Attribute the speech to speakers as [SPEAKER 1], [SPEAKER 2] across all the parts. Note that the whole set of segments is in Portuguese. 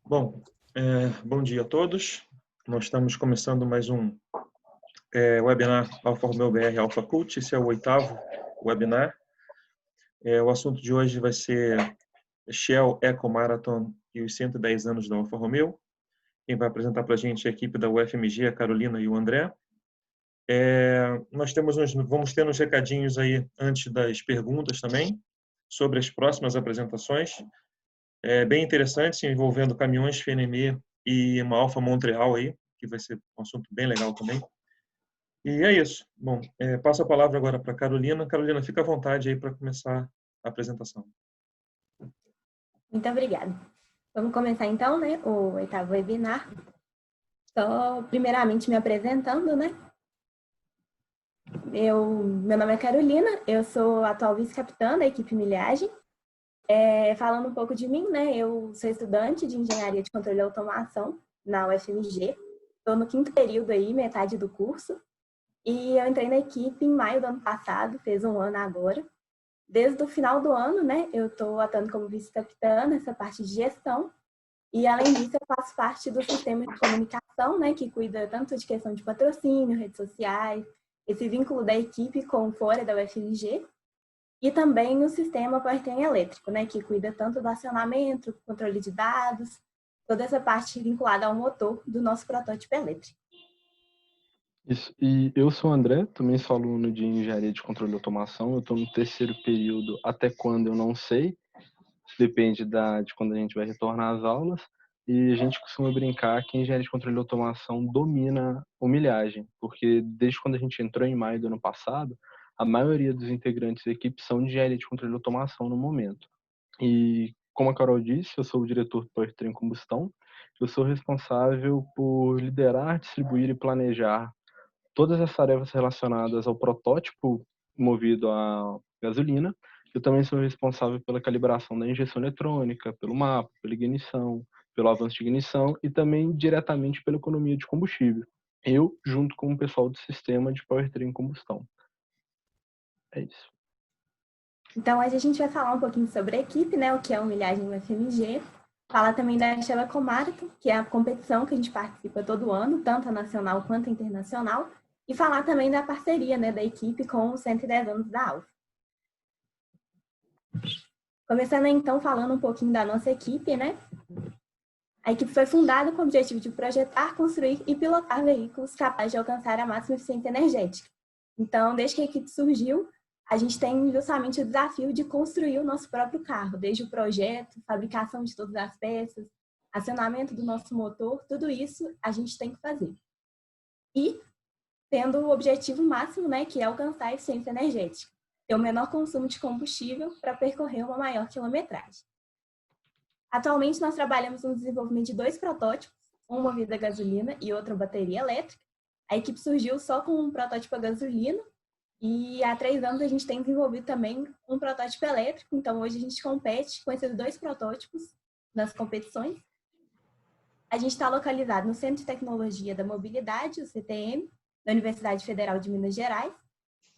[SPEAKER 1] Bom, bom dia a todos. Nós estamos começando mais um webinar Alfa Romeo BR Alpha Cult. Esse é o 8º webinar. O assunto de hoje vai ser Shell Eco Marathon e os 110 anos da Alfa Romeo. Quem vai apresentar para a gente é a equipe da UFMG, a Carolina e o André. Vamos ter uns recadinhos aí antes das perguntas também, sobre as próximas apresentações. Bem interessantes, envolvendo caminhões FNME e uma Alfa Montreal aí, que vai ser um assunto bem legal também. E é isso. Bom, passo a palavra agora para a Carolina. Carolina, fica à vontade aí para começar a apresentação.
[SPEAKER 2] Muito obrigada. Vamos começar então, né, o 8º webinar. Só primeiramente me apresentando, né? Meu nome é Carolina, eu sou a atual vice-capitã da equipe milhagem. Falando um pouco de mim, né, eu sou estudante de Engenharia de Controle e Automação na UFMG. Estou no 5º período aí, metade do curso. E eu entrei na equipe em maio do ano passado, fez um ano agora. Desde o final do ano, né, eu estou atuando como vice-capitã nessa parte de gestão. E, além disso, eu faço parte do sistema de comunicação, né, que cuida tanto de questão de patrocínio, redes sociais, esse vínculo da equipe com fora da UFMG, e também o sistema powertrain elétrico, né, que cuida tanto do acionamento, controle de dados, toda essa parte vinculada ao motor do nosso protótipo elétrico.
[SPEAKER 3] Isso. E eu sou o André, também sou aluno de Engenharia de Controle e Automação. Eu estou no 3º período, até quando eu não sei. Depende de quando a gente vai retornar às aulas. E a gente costuma brincar que a Engenharia de Controle e Automação domina a milhagem, porque desde quando a gente entrou em maio do ano passado, a maioria dos integrantes da equipe são de Engenharia de Controle e Automação no momento. E, como a Carol disse, eu sou o diretor do Powertrain Combustão. Eu sou responsável por liderar, distribuir e planejar todas as tarefas relacionadas ao protótipo movido a gasolina. Eu também sou responsável pela calibração da injeção eletrônica, pelo mapa, pela ignição, pelo avanço de ignição e também diretamente pela economia de combustível. Eu, junto com o pessoal do sistema de powertrain combustão. É isso.
[SPEAKER 2] Então, hoje a gente vai falar um pouquinho sobre a equipe, né, o que é a milhagem UFMG. Falar também da Shell Eco Marathon, que é a competição que a gente participa todo ano, tanto a nacional quanto a internacional. E falar também da parceria, né, da equipe com os 110 anos da Alfa. Começando então falando um pouquinho da nossa equipe, né? A equipe foi fundada com o objetivo de projetar, construir e pilotar veículos capazes de alcançar a máxima eficiência energética. Então, desde que a equipe surgiu, a gente tem justamente o desafio de construir o nosso próprio carro, desde o projeto, fabricação de todas as peças, acionamento do nosso motor, tudo isso a gente tem que fazer. E tendo o objetivo máximo, né, que é alcançar a eficiência energética, ter o menor consumo de combustível para percorrer uma maior quilometragem. Atualmente, nós trabalhamos no desenvolvimento de 2 protótipos, um movido a gasolina e outro a bateria elétrica. A equipe surgiu só com um protótipo a gasolina e há 3 anos a gente tem desenvolvido também um protótipo elétrico. Então, hoje a gente compete com esses 2 protótipos nas competições. A gente está localizado no Centro de Tecnologia da Mobilidade, o CTM, da Universidade Federal de Minas Gerais.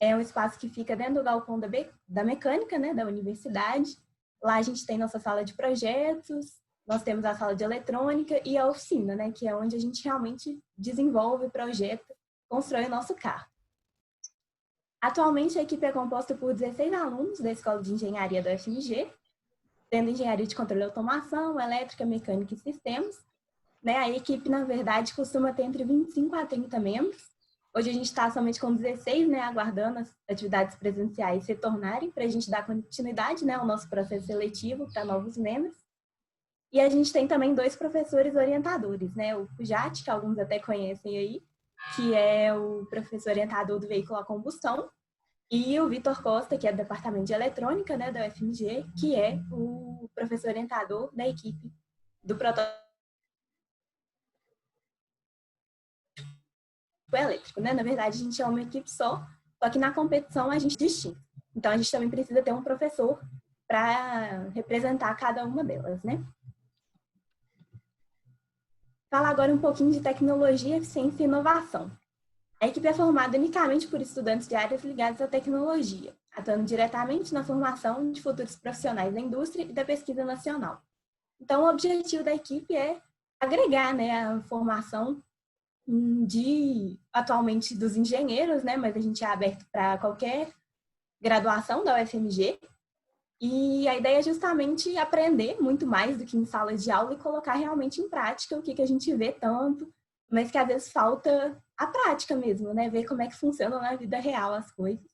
[SPEAKER 2] É um espaço que fica dentro do galpão da mecânica, né, da universidade. Lá a gente tem nossa sala de projetos, nós temos a sala de eletrônica e a oficina, né, que é onde a gente realmente desenvolve, projeta, constrói o nosso carro. Atualmente a equipe é composta por 16 alunos da Escola de Engenharia da UFMG, tendo Engenharia de Controle e Automação, Elétrica, Mecânica e Sistemas. Né, a equipe, na verdade, costuma ter entre 25 a 30 membros. Hoje a gente está somente com 16, né, aguardando as atividades presenciais se tornarem para a gente dar continuidade, né, ao nosso processo seletivo para novos membros. E a gente tem também 2 professores orientadores, né, o Pujat, que alguns até conhecem aí, que é o professor orientador do veículo a combustão, e o Vitor Costa, que é do Departamento de Eletrônica, né, da UFMG, que é o professor orientador da equipe do protótipo elétrico, né? Na verdade, a gente é uma equipe só que na competição a gente distingue. Então, a gente também precisa ter um professor para representar cada uma delas, né? Falar agora um pouquinho de tecnologia, eficiência e inovação. A equipe é formada unicamente por estudantes de áreas ligadas à tecnologia, atuando diretamente na formação de futuros profissionais da indústria e da pesquisa nacional. Então, o objetivo da equipe é agregar, né, a formação atualmente dos engenheiros, né, mas a gente é aberto para qualquer graduação da UFMG. E a ideia é justamente aprender muito mais do que em sala de aula e colocar realmente em prática o que a gente vê tanto, mas que às vezes falta a prática mesmo, né? Ver como é que funciona na vida real as coisas.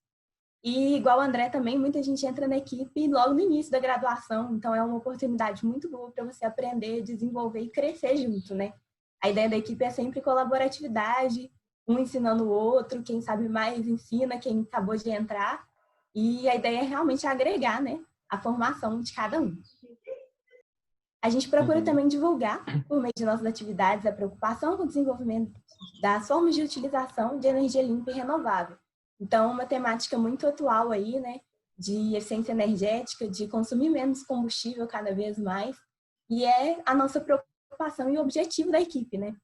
[SPEAKER 2] E igual o André também, muita gente entra na equipe logo no início da graduação, então é uma oportunidade muito boa para você aprender, desenvolver e crescer junto, né? A ideia da equipe é sempre colaboratividade, um ensinando o outro, quem sabe mais ensina quem acabou de entrar, e a ideia é realmente agregar, né, a formação de cada um. A gente procura também divulgar, por meio de nossas atividades, a preocupação com o desenvolvimento das formas de utilização de energia limpa e renovável. Então, uma temática muito atual aí, né, de eficiência energética, de consumir menos combustível cada vez mais, e é a nossa preocupação e o objetivo da equipe, né,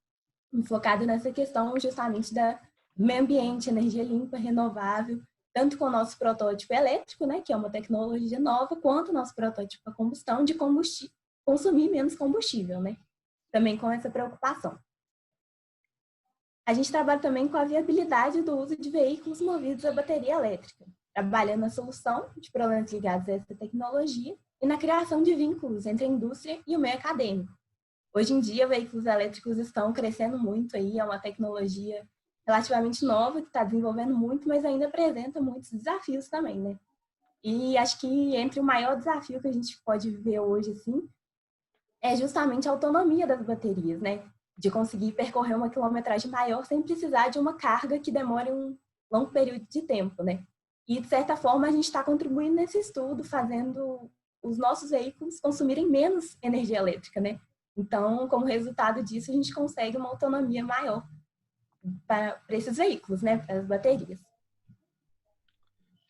[SPEAKER 2] focado nessa questão justamente da meio ambiente, energia limpa, renovável, tanto com o nosso protótipo elétrico, né, que é uma tecnologia nova, quanto o nosso protótipo a combustão de combustível, consumir menos combustível, né, também com essa preocupação. A gente trabalha também com a viabilidade do uso de veículos movidos a bateria elétrica, trabalhando na solução de problemas ligados a essa tecnologia e na criação de vínculos entre a indústria e o meio acadêmico. Hoje em dia, veículos elétricos estão crescendo muito aí, é uma tecnologia relativamente nova, que está desenvolvendo muito, mas ainda apresenta muitos desafios também, né? E acho que entre o maior desafio que a gente pode ver hoje, assim, é justamente a autonomia das baterias, né? De conseguir percorrer uma quilometragem maior sem precisar de uma carga que demore um longo período de tempo, né? E, de certa forma, a gente está contribuindo nesse estudo, fazendo os nossos veículos consumirem menos energia elétrica, né? Então, como resultado disso, a gente consegue uma autonomia maior para esses veículos, né? Para as baterias.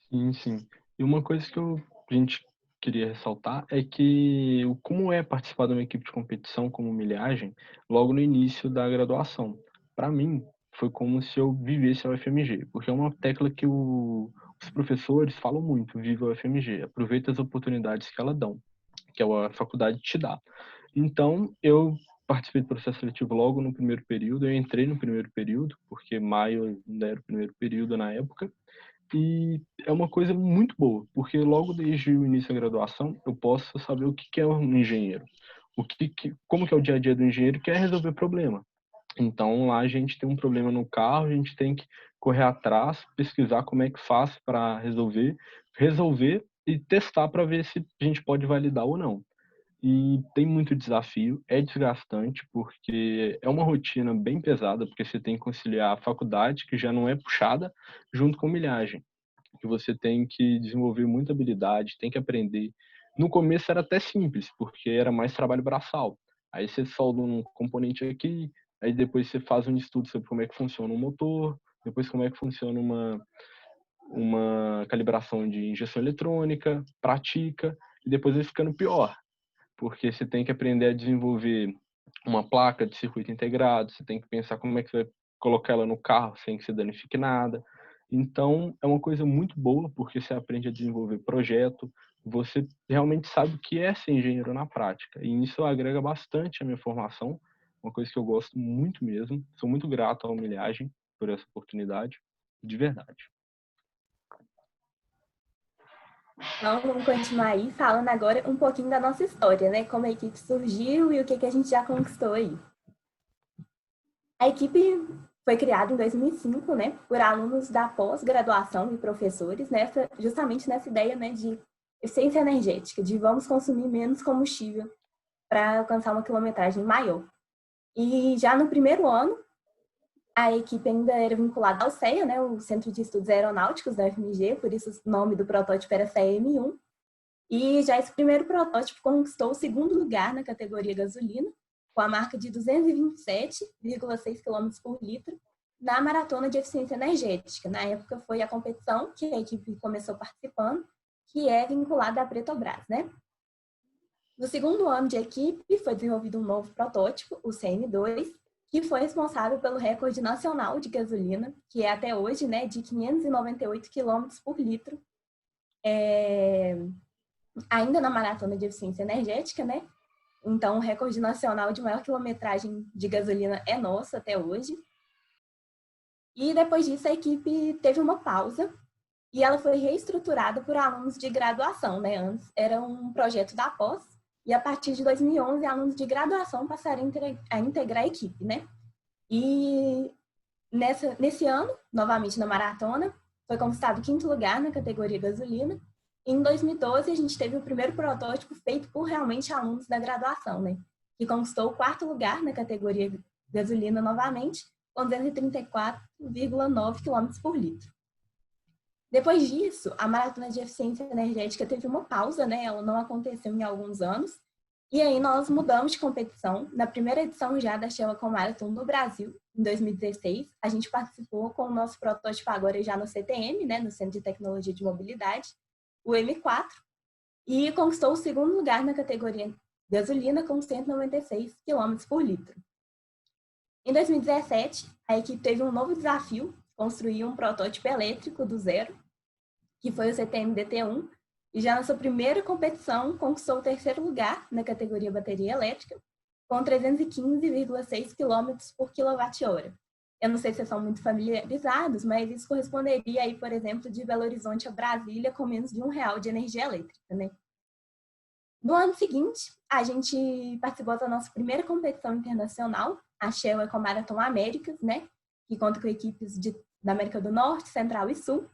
[SPEAKER 3] Sim, sim. E uma coisa que a gente queria ressaltar é que como é participar de uma equipe de competição como milhagem logo no início da graduação. Para mim, foi como se eu vivesse a UFMG, porque é uma tecla que os professores falam muito: viva a UFMG, aproveita as oportunidades que ela dão, que a faculdade te dá. Então, eu participei do processo seletivo logo no primeiro período, eu entrei no primeiro período, porque maio ainda era o primeiro período na época, e é uma coisa muito boa, porque logo desde o início da graduação eu posso saber o que é um engenheiro, como que é o dia a dia do engenheiro, que é resolver problema. Então lá a gente tem um problema no carro, a gente tem que correr atrás, pesquisar como é que faz para resolver e testar para ver se a gente pode validar ou não. E tem muito desafio, é desgastante, porque é uma rotina bem pesada, porque você tem que conciliar a faculdade, que já não é puxada, junto com milhagem, que você tem que desenvolver muita habilidade, tem que aprender. No começo era até simples, porque era mais trabalho braçal. Aí você solda um componente aqui, aí depois você faz um estudo sobre como é que funciona um motor, depois como é que funciona uma calibração de injeção eletrônica, pratica, e depois vai ficando pior, porque você tem que aprender a desenvolver uma placa de circuito integrado, você tem que pensar como é que você vai colocar ela no carro sem que se danifique nada. Então, é uma coisa muito boa, porque você aprende a desenvolver projeto, você realmente sabe o que é ser engenheiro na prática. E isso agrega bastante à minha formação, uma coisa que eu gosto muito mesmo. Sou muito grato à Milhagem por essa oportunidade, de verdade.
[SPEAKER 2] Então, vamos continuar aí falando agora um pouquinho da nossa história, né? Como a equipe surgiu e o que a gente já conquistou aí. A equipe foi criada em 2005, né? Por alunos da pós-graduação e professores, justamente nessa ideia, né, de eficiência energética, de vamos consumir menos combustível para alcançar uma quilometragem maior. E já no primeiro ano, a equipe ainda era vinculada ao CEA, né, o Centro de Estudos Aeronáuticos da UFMG, por isso o nome do protótipo era CEA-M1. E já esse primeiro protótipo conquistou o segundo lugar na categoria gasolina, com a marca de 227,6 km por litro, na maratona de eficiência energética. Na época foi a competição que a equipe começou participando, que é vinculada à Petrobras, né? No segundo ano de equipe, foi desenvolvido um novo protótipo, o CM2, que foi responsável pelo recorde nacional de gasolina, que é até hoje, né, de 598 km por litro, ainda na maratona de eficiência energética, né? Então, o recorde nacional de maior quilometragem de gasolina é nosso até hoje. E depois disso, a equipe teve uma pausa e ela foi reestruturada por alunos de graduação, né? Antes era um projeto da pós, e a partir de 2011, alunos de graduação passaram a integrar a equipe, né? E nesse ano, novamente na maratona, foi conquistado o 5º lugar na categoria gasolina. E em 2012, a gente teve o primeiro protótipo feito por realmente alunos da graduação, né? Que conquistou o 4º lugar na categoria gasolina novamente, com 234,9 km por litro. Depois disso, a maratona de eficiência energética teve uma pausa, né? Ela não aconteceu em alguns anos. E aí nós mudamos de competição. Na primeira edição já da Shell Eco Marathon no Brasil, em 2016, a gente participou com o nosso protótipo agora já no CTM, né? No Centro de Tecnologia de Mobilidade, o M4, e conquistou o 2º lugar na categoria gasolina com 196 km por litro. Em 2017, a equipe teve um novo desafio, construir um protótipo elétrico do zero, que foi o CTM-DT1, e já na sua primeira competição conquistou o 3º lugar na categoria bateria elétrica, com 315,6 km por kWh. Eu não sei se vocês são muito familiarizados, mas isso corresponderia aí, por exemplo, de Belo Horizonte a Brasília com menos de R$1 de energia elétrica, né? No ano seguinte, a gente participou da nossa primeira competição internacional, a Shell Eco Marathon Américas, né? Que conta com equipes da América do Norte, Central e Sul.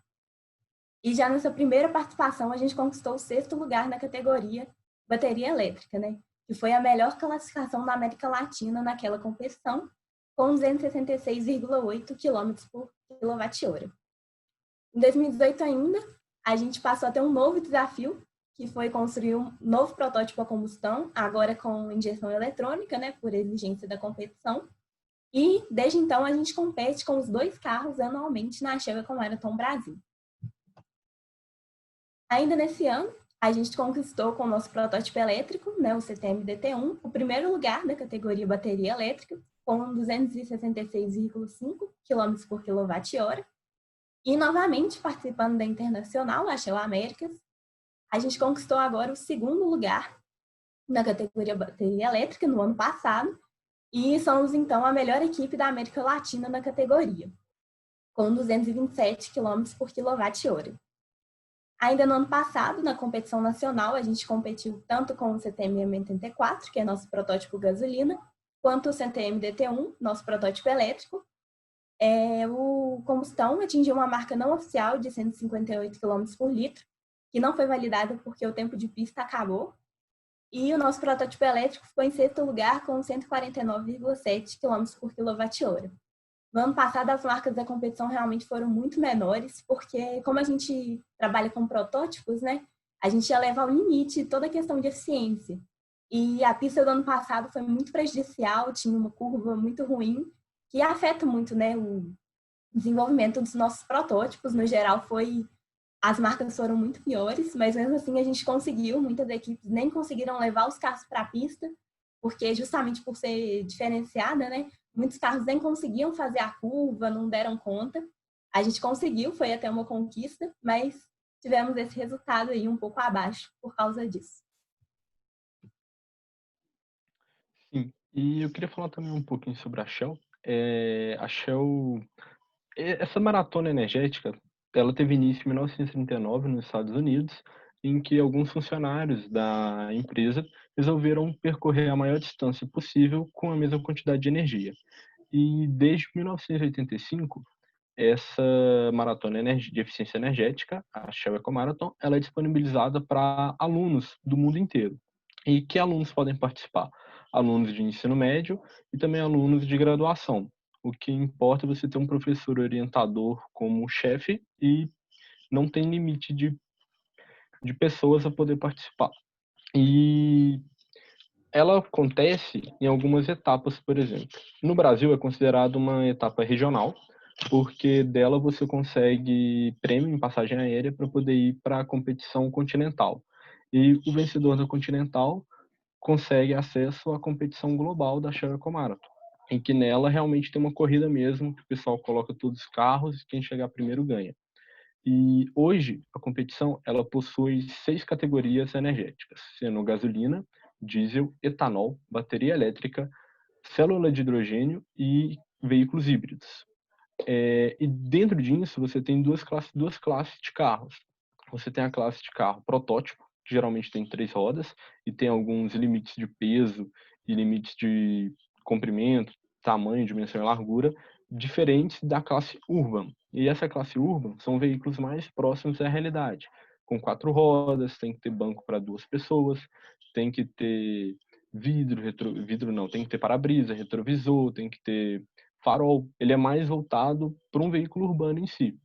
[SPEAKER 2] E já nessa primeira participação, a gente conquistou o 6º lugar na categoria bateria elétrica, né? Que foi a melhor classificação da América Latina naquela competição, com 266,8 km por kWh. Em 2018 ainda, a gente passou a ter um novo desafio, que foi construir um novo protótipo a combustão, agora com injeção eletrônica, né, por exigência da competição. E, desde então, a gente compete com os 2 carros anualmente na Shell Eco Marathon Brasil. Ainda nesse ano, a gente conquistou com o nosso protótipo elétrico, né, o CTM-DT1, o 1º lugar da categoria bateria elétrica, com 266,5 km por kWh. E, novamente, participando da Internacional, a Shell Américas, a gente conquistou agora o 2º lugar na categoria bateria elétrica no ano passado e somos, então, a melhor equipe da América Latina na categoria, com 227 km por kWh. Ainda no ano passado, na competição nacional, a gente competiu tanto com o CTM-M84, que é nosso protótipo gasolina, quanto o CTM-DT1, nosso protótipo elétrico. O combustão atingiu uma marca não oficial de 158 km por litro, que não foi validada porque o tempo de pista acabou. E o nosso protótipo elétrico ficou em 6º lugar com 149,7 km por kWh. No ano passado, as marcas da competição realmente foram muito menores, porque como a gente trabalha com protótipos, né, a gente ia levar ao limite toda a questão de eficiência. E a pista do ano passado foi muito prejudicial, tinha uma curva muito ruim, que afeta muito, né, o desenvolvimento dos nossos protótipos. No geral, as marcas foram muito piores, mas mesmo assim a gente conseguiu, muitas equipes nem conseguiram levar os carros para a pista, porque justamente por ser diferenciada, né, muitos carros nem conseguiam fazer a curva, não deram conta. A gente conseguiu, foi até uma conquista, mas tivemos esse resultado aí um pouco abaixo por causa disso.
[SPEAKER 3] Sim, e eu queria falar também um pouquinho sobre a Shell. A Shell, essa maratona energética, ela teve início em 1939 nos Estados Unidos, em que alguns funcionários da empresa resolveram percorrer a maior distância possível com a mesma quantidade de energia. E desde 1985, essa maratona de eficiência energética, a Shell Eco Marathon, ela é disponibilizada para alunos do mundo inteiro. E que alunos podem participar? Alunos de ensino médio e também alunos de graduação. O que importa é você ter um professor orientador como chefe e não tem limite de pessoas a poder participar. E ela acontece em algumas etapas, por exemplo. No Brasil é considerada uma etapa regional, porque dela você consegue prêmio em passagem aérea para poder ir para a competição continental. E o vencedor da continental consegue acesso à competição global da Shell Eco Marathon, em que nela realmente tem uma corrida mesmo, que o pessoal coloca todos os carros e quem chegar primeiro ganha. E hoje a competição ela possui 6 categorias energéticas, sendo gasolina, diesel, etanol, bateria elétrica, célula de hidrogênio e veículos híbridos. E dentro disso, você tem duas classes de carros. Você tem a classe de carro protótipo, que geralmente tem 3 rodas, e tem alguns limites de peso e limites de comprimento, tamanho, dimensão e largura, diferentes da classe urban. E essa classe urban são veículos mais próximos à realidade. Com 4 rodas, tem que ter banco para 2 pessoas, tem que ter vidro não, tem que ter para-brisa, retrovisor, tem que ter farol. Ele é mais voltado para um veículo urbano em si.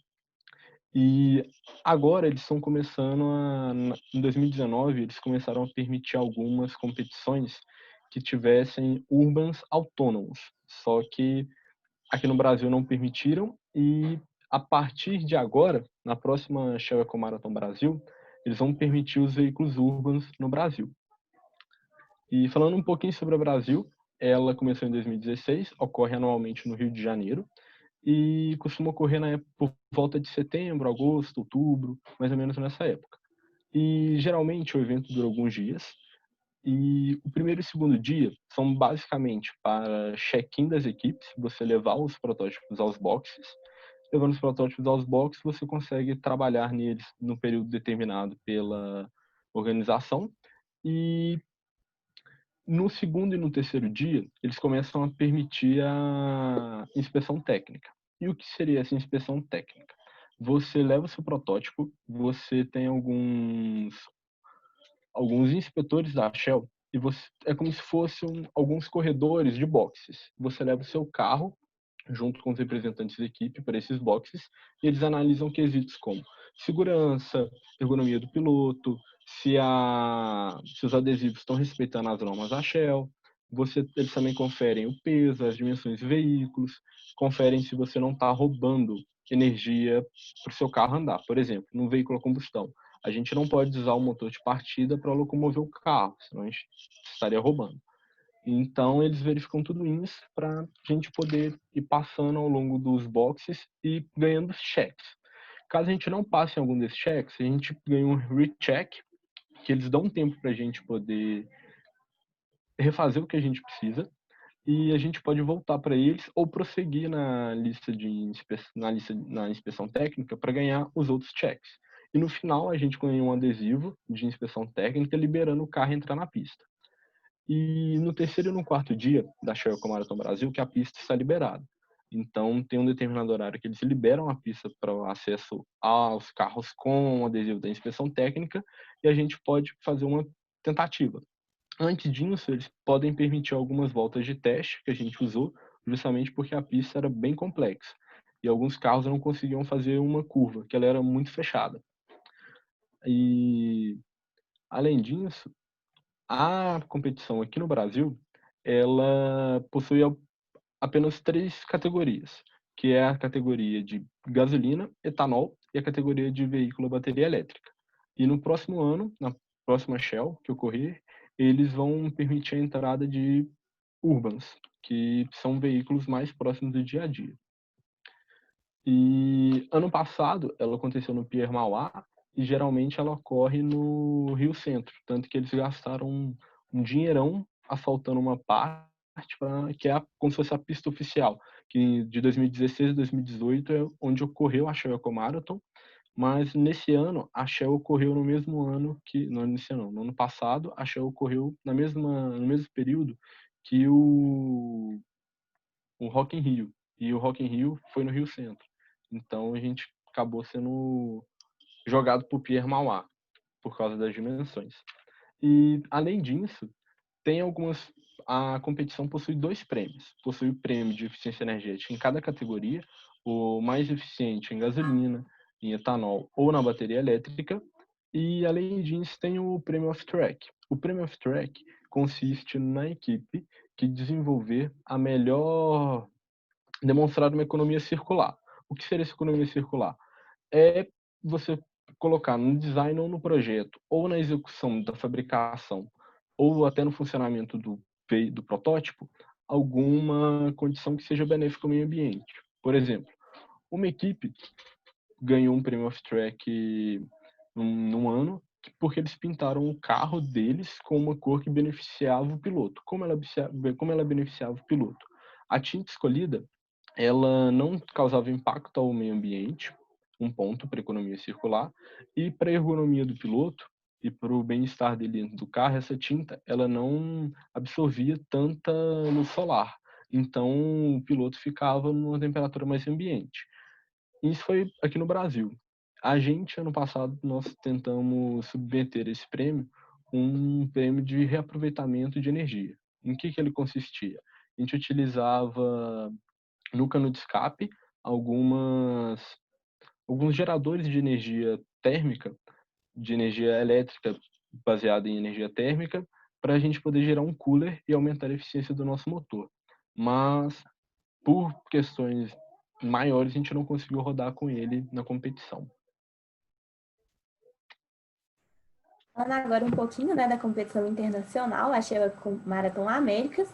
[SPEAKER 3] E agora eles estão começando em 2019, eles começaram a permitir algumas competições que tivessem urbans autônomos. Só que aqui no Brasil não permitiram e a partir de agora, na próxima Shell Eco Marathon Brasil, eles vão permitir os veículos urbans no Brasil. E falando um pouquinho sobre o Brasil, ela começou em 2016, ocorre anualmente no Rio de Janeiro e costuma ocorrer por volta de setembro, agosto, outubro, mais ou menos nessa época. E geralmente o evento dura alguns dias e o primeiro e o segundo dia são basicamente para check-in das equipes, você levar os protótipos aos boxes. Levando os protótipos aos boxes, você consegue trabalhar neles no período determinado pela organização e no segundo e no terceiro dia, eles começam a permitir a inspeção técnica. E o que seria essa inspeção técnica? Você leva o seu protótipo, você tem alguns inspetores da Shell e é como se fossem alguns corredores de boxes. Você leva o seu carro junto com os representantes da equipe para esses boxes e eles analisam quesitos como segurança, ergonomia do piloto, se os adesivos estão respeitando as normas da Shell. Eles também conferem o peso, as dimensões dos veículos, conferem se você não está roubando energia para o seu carro andar. Por exemplo, num veículo a combustão, a gente não pode usar o motor de partida para locomover o carro, senão a gente estaria roubando. Então, eles verificam tudo isso para a gente poder ir passando ao longo dos boxes e ganhando cheques. Caso a gente não passe em algum desses cheques, a gente ganha um recheck, que eles dão um tempo para a gente poder refazer o que a gente precisa e a gente pode voltar para eles ou prosseguir na inspeção técnica para ganhar os outros checks. E no final, a gente ganha um adesivo de inspeção técnica liberando o carro a entrar na pista. E no terceiro e no quarto dia da Shell Eco Marathon Brasil, que a pista está liberada. Então, tem um determinado horário que eles liberam a pista para o acesso aos carros com o adesivo da inspeção técnica e a gente pode fazer uma tentativa. Antes disso, eles podem permitir algumas voltas de teste que a gente usou, justamente porque a pista era bem complexa. E alguns carros não conseguiam fazer uma curva, que ela era muito fechada. E, além disso, a competição aqui no Brasil, ela possui apenas 3 categorias, que é a categoria de gasolina, etanol e a categoria de veículo a bateria elétrica. E no próximo ano, na próxima Shell que ocorrer, eles vão permitir a entrada de urbans, que são veículos mais próximos do dia a dia. E ano passado, ela aconteceu no Pier Mauá, e geralmente ela ocorre no Rio Centro, tanto que eles gastaram um dinheirão asfaltando uma parte que é como se fosse a pista oficial, que de 2016 a 2018 é onde ocorreu a Shell Eco Marathon, mas nesse ano a Shell ocorreu no mesmo ano que no ano passado a Shell ocorreu no mesmo período que o Rock in Rio, e o Rock in Rio foi no Rio Centro. Então a gente acabou sendo jogado por Pier Mauá, por causa das dimensões. E, além disso, a competição possui 2 prêmios. Possui o prêmio de eficiência energética em cada categoria, o mais eficiente em gasolina, em etanol ou na bateria elétrica. E, além disso, tem o prêmio off-track. O prêmio off-track consiste na equipe que desenvolver demonstrar uma economia circular. O que seria essa economia circular? É você colocar no design ou no projeto, ou na execução da fabricação, ou até no funcionamento do protótipo, alguma condição que seja benéfica ao meio ambiente. Por exemplo, uma equipe ganhou um prêmio off-track num ano porque eles pintaram o carro deles com uma cor que beneficiava o piloto. Como ela beneficiava o piloto? A tinta escolhida, ela não causava impacto ao meio ambiente, um ponto para a economia circular, e para a ergonomia do piloto e para o bem-estar dele dentro do carro, essa tinta ela não absorvia tanta luz solar. Então, o piloto ficava numa temperatura mais ambiente. Isso foi aqui no Brasil. A gente, ano passado, nós tentamos submeter esse prêmio um prêmio de reaproveitamento de energia. Em que ele consistia? A gente utilizava no cano de escape alguns geradores de energia térmica, de energia elétrica baseada em energia térmica, para a gente poder gerar um cooler e aumentar a eficiência do nosso motor. Mas, por questões maiores, a gente não conseguiu rodar com ele na competição.
[SPEAKER 2] Falando agora um pouquinho, né, da competição internacional, a Shell Marathon Américas.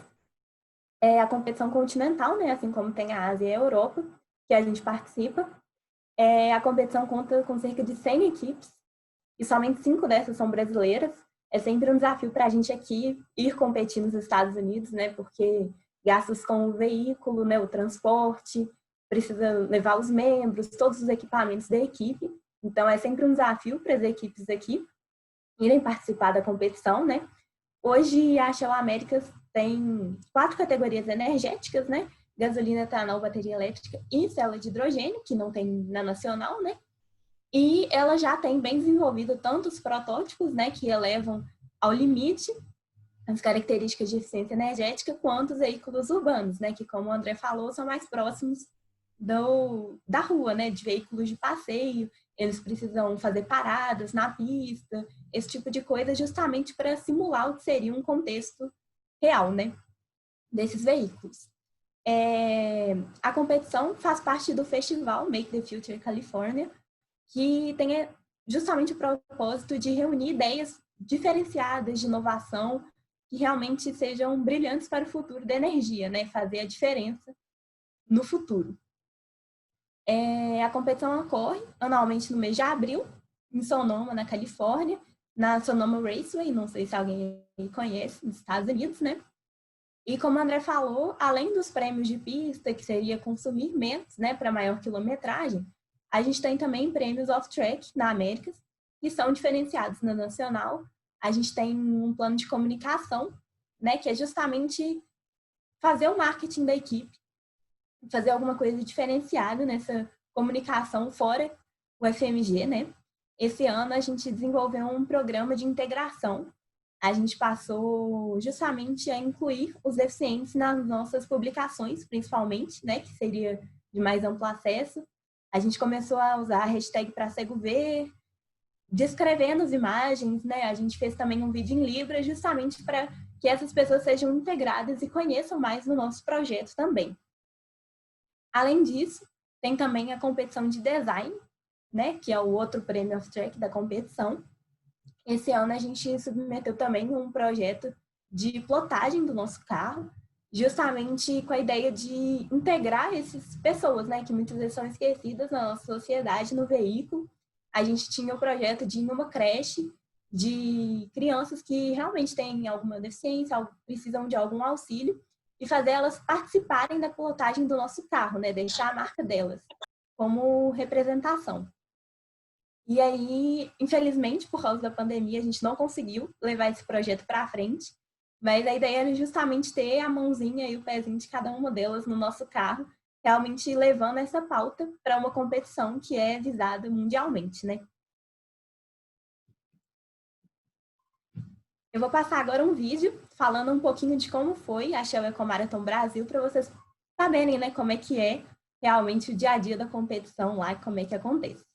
[SPEAKER 2] É a competição continental, né, assim como tem a Ásia e a Europa, que a gente participa. A competição conta com cerca de 100 equipes, e somente 5 dessas são brasileiras. É sempre um desafio para a gente aqui ir competir nos Estados Unidos, né, porque gastos com o veículo, né, o transporte, precisa levar os membros, todos os equipamentos da equipe. Então, é sempre um desafio para as equipes aqui irem participar da competição, né. Hoje, a Shell Américas tem 4 categorias energéticas, né? Gasolina, etanol, bateria elétrica e célula de hidrogênio, que não tem na nacional, né? E ela já tem bem desenvolvido tanto os protótipos, né, que elevam ao limite as características de eficiência energética, quanto os veículos urbanos, né, que, como o André falou, são mais próximos da rua, né, de veículos de passeio. Eles precisam fazer paradas na pista, esse tipo de coisa, justamente para simular o que seria um contexto real, né, desses veículos. A competição faz parte do festival Make the Future California, que tem justamente o propósito de reunir ideias diferenciadas de inovação que realmente sejam brilhantes para o futuro da energia, né, fazer a diferença no futuro. A competição ocorre anualmente no mês de abril, em Sonoma, na Califórnia, na Sonoma Raceway, não sei se alguém conhece, nos Estados Unidos, né? E como o André falou, além dos prêmios de pista, que seria consumir menos, né, para maior quilometragem, a gente tem também prêmios off-track na Américas, que são diferenciados na nacional. A gente tem um plano de comunicação, né, que é justamente fazer o marketing da equipe, fazer alguma coisa diferenciada nessa comunicação fora o FMG, né? Esse ano a gente desenvolveu um programa de integração. A gente passou justamente a incluir os deficientes nas nossas publicações, principalmente, né, que seria de mais amplo acesso. A gente começou a usar a hashtag Pra Cego Ver, descrevendo as imagens, né? A gente fez também um vídeo em Libras, justamente para que essas pessoas sejam integradas e conheçam mais do nosso projeto também. Além disso, tem também a competição de design, né, que é o outro prêmio off-track da competição. Esse ano a gente submeteu também um projeto de plotagem do nosso carro, justamente com a ideia de integrar essas pessoas, né, que muitas vezes são esquecidas na nossa sociedade, no veículo. A gente tinha o projeto de ir numa creche de crianças que realmente têm alguma deficiência, precisam de algum auxílio, e fazer elas participarem da plotagem do nosso carro, né, deixar a marca delas como representação. E aí, infelizmente, por causa da pandemia, a gente não conseguiu levar esse projeto para frente, mas a ideia era justamente ter a mãozinha e o pezinho de cada uma delas no nosso carro, realmente levando essa pauta para uma competição que é visada mundialmente, né? Eu vou passar agora um vídeo falando um pouquinho de como foi a Shell Eco Marathon Brasil, para vocês saberem, né, como é que é realmente o dia a dia da competição lá e como é que acontece.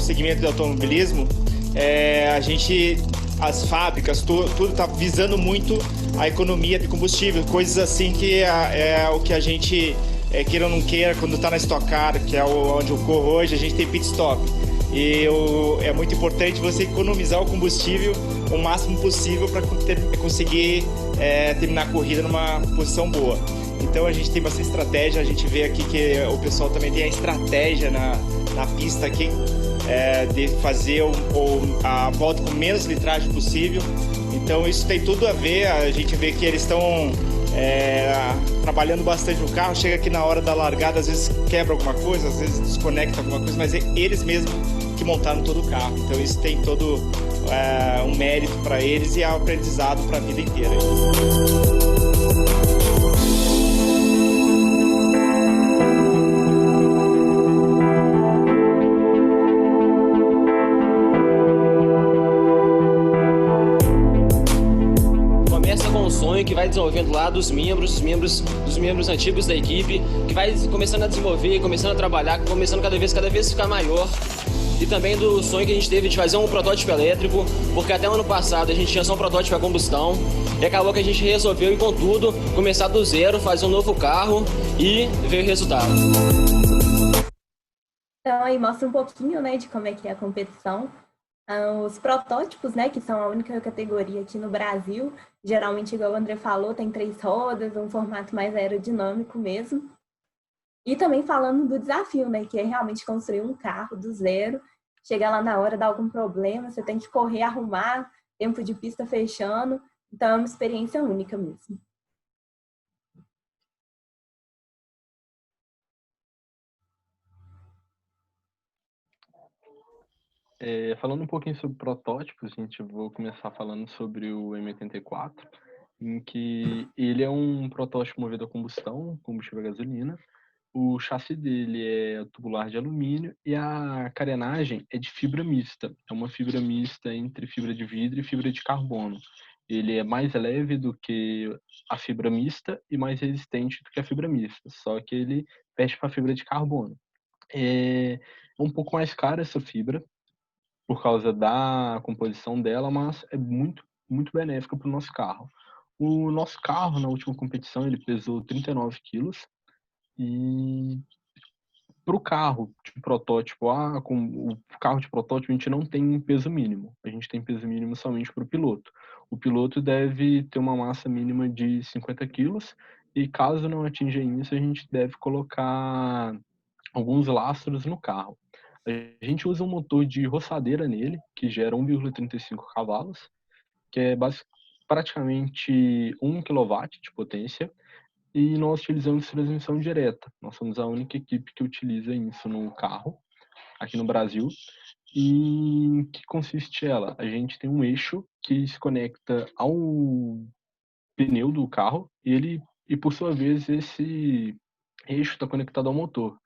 [SPEAKER 4] segmento de automobilismo, as fábricas, tudo está visando muito a economia de combustível, coisas assim que é o que a gente, queira ou não queira, quando está na Stock Car, que é onde eu corro hoje, a gente tem pit stop. E é muito importante você economizar o combustível o máximo possível para conseguir terminar a corrida numa posição boa. Então a gente tem bastante estratégia, a gente vê aqui que o pessoal também tem a estratégia na pista aqui, de fazer a volta com menos litragem possível. Então isso tem tudo a ver, a gente vê que eles estão trabalhando bastante no carro, chega aqui na hora da largada, às vezes quebra alguma coisa, às vezes desconecta alguma coisa, mas eles mesmos que montaram todo o carro. Então isso tem todo um mérito para eles e é um aprendizado para a vida inteira.
[SPEAKER 5] Que vai desenvolvendo lá dos membros antigos da equipe, que vai começando a desenvolver, começando a trabalhar, começando cada vez ficar maior. E também do sonho que a gente teve de fazer um protótipo elétrico, porque até o ano passado a gente tinha só um protótipo a combustão, e acabou que a gente resolveu ir com tudo, começar do zero, fazer um novo carro e ver o resultado.
[SPEAKER 2] Então aí mostra um pouquinho, né, de como é que é a competição. Os protótipos, né, que são a única categoria aqui no Brasil, geralmente, igual o André falou, tem 3 rodas, um formato mais aerodinâmico mesmo. E também falando do desafio, né, que é realmente construir um carro do zero, chegar lá na hora, dar algum problema, você tem que correr, arrumar, tempo de pista fechando, então é uma experiência única mesmo.
[SPEAKER 3] Falando um pouquinho sobre protótipos, vou começar falando sobre o M84, em que ele é um protótipo movido a combustível a gasolina. O chassi dele é tubular de alumínio e a carenagem é de fibra mista. É uma fibra mista entre fibra de vidro e fibra de carbono. Ele é mais leve do que a fibra mista e mais resistente do que a fibra mista, só que ele perde para a fibra de carbono. É um pouco mais cara essa fibra, por causa da composição dela, mas é muito, muito benéfica para o nosso carro. O nosso carro, na última competição, ele pesou 39 quilos e para o carro de protótipo, com o carro de protótipo, a gente não tem peso mínimo. A gente tem peso mínimo somente para o piloto. O piloto deve ter uma massa mínima de 50 quilos e caso não atinja isso, a gente deve colocar alguns lastros no carro. A gente usa um motor de roçadeira nele, que gera 1,35 cavalos, que é praticamente 1 kW de potência, e nós utilizamos transmissão direta. Nós somos a única equipe que utiliza isso no carro, aqui no Brasil. E em que consiste ela? A gente tem um eixo que se conecta ao pneu do carro, e por sua vez esse eixo está conectado ao motor.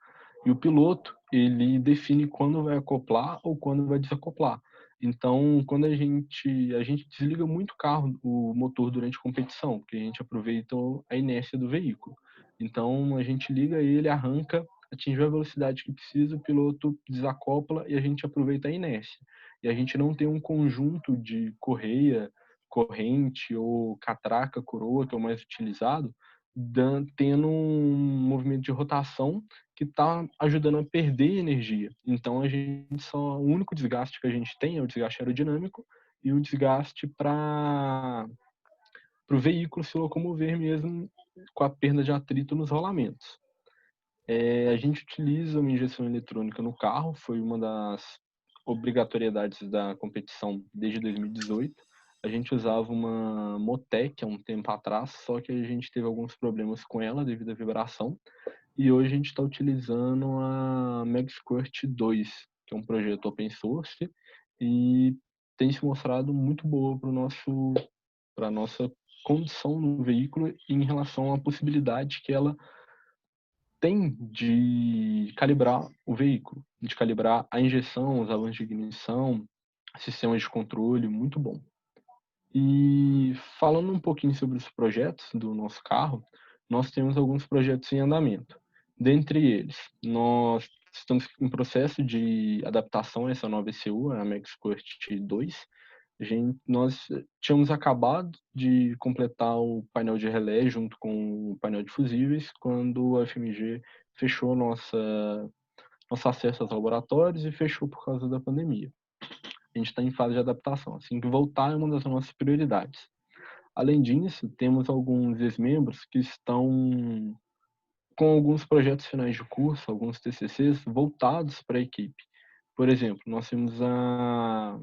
[SPEAKER 3] E o piloto, ele define quando vai acoplar ou quando vai desacoplar. Então, quando a gente desliga muito o carro, o motor durante a competição, porque a gente aproveita a inércia do veículo. Então, a gente liga ele, arranca, atinge a velocidade que precisa, o piloto desacopla e a gente aproveita a inércia. E a gente não tem um conjunto de correia, corrente ou catraca, coroa, que é o mais utilizado, tendo um movimento de rotação que está ajudando a perder energia. Então o único desgaste que a gente tem é o desgaste aerodinâmico e o desgaste para o veículo se locomover mesmo com a perda de atrito nos rolamentos. A gente utiliza uma injeção eletrônica no carro, foi uma das obrigatoriedades da competição desde 2018. A gente usava uma Motec há um tempo atrás, só que a gente teve alguns problemas com ela devido à vibração. E hoje a gente está utilizando a MagSquirt 2, que é um projeto open source e tem se mostrado muito boa para a nossa condição no veículo em relação à possibilidade que ela tem de calibrar o veículo, de calibrar a injeção, os avanços de ignição, sistemas de controle, muito bom. E falando um pouquinho sobre os projetos do nosso carro, nós temos alguns projetos em andamento. Dentre eles, nós estamos em processo de adaptação a essa nova ECU, a MaxQuest 2. Nós tínhamos acabado de completar o painel de relé junto com o painel de fusíveis quando a FMG fechou nosso acesso aos laboratórios e fechou por causa da pandemia. A gente está em fase de adaptação. Assim que voltar, é uma das nossas prioridades. Além disso, temos alguns ex-membros que estão com alguns projetos finais de curso, alguns TCCs voltados para a equipe. Por exemplo, nós temos a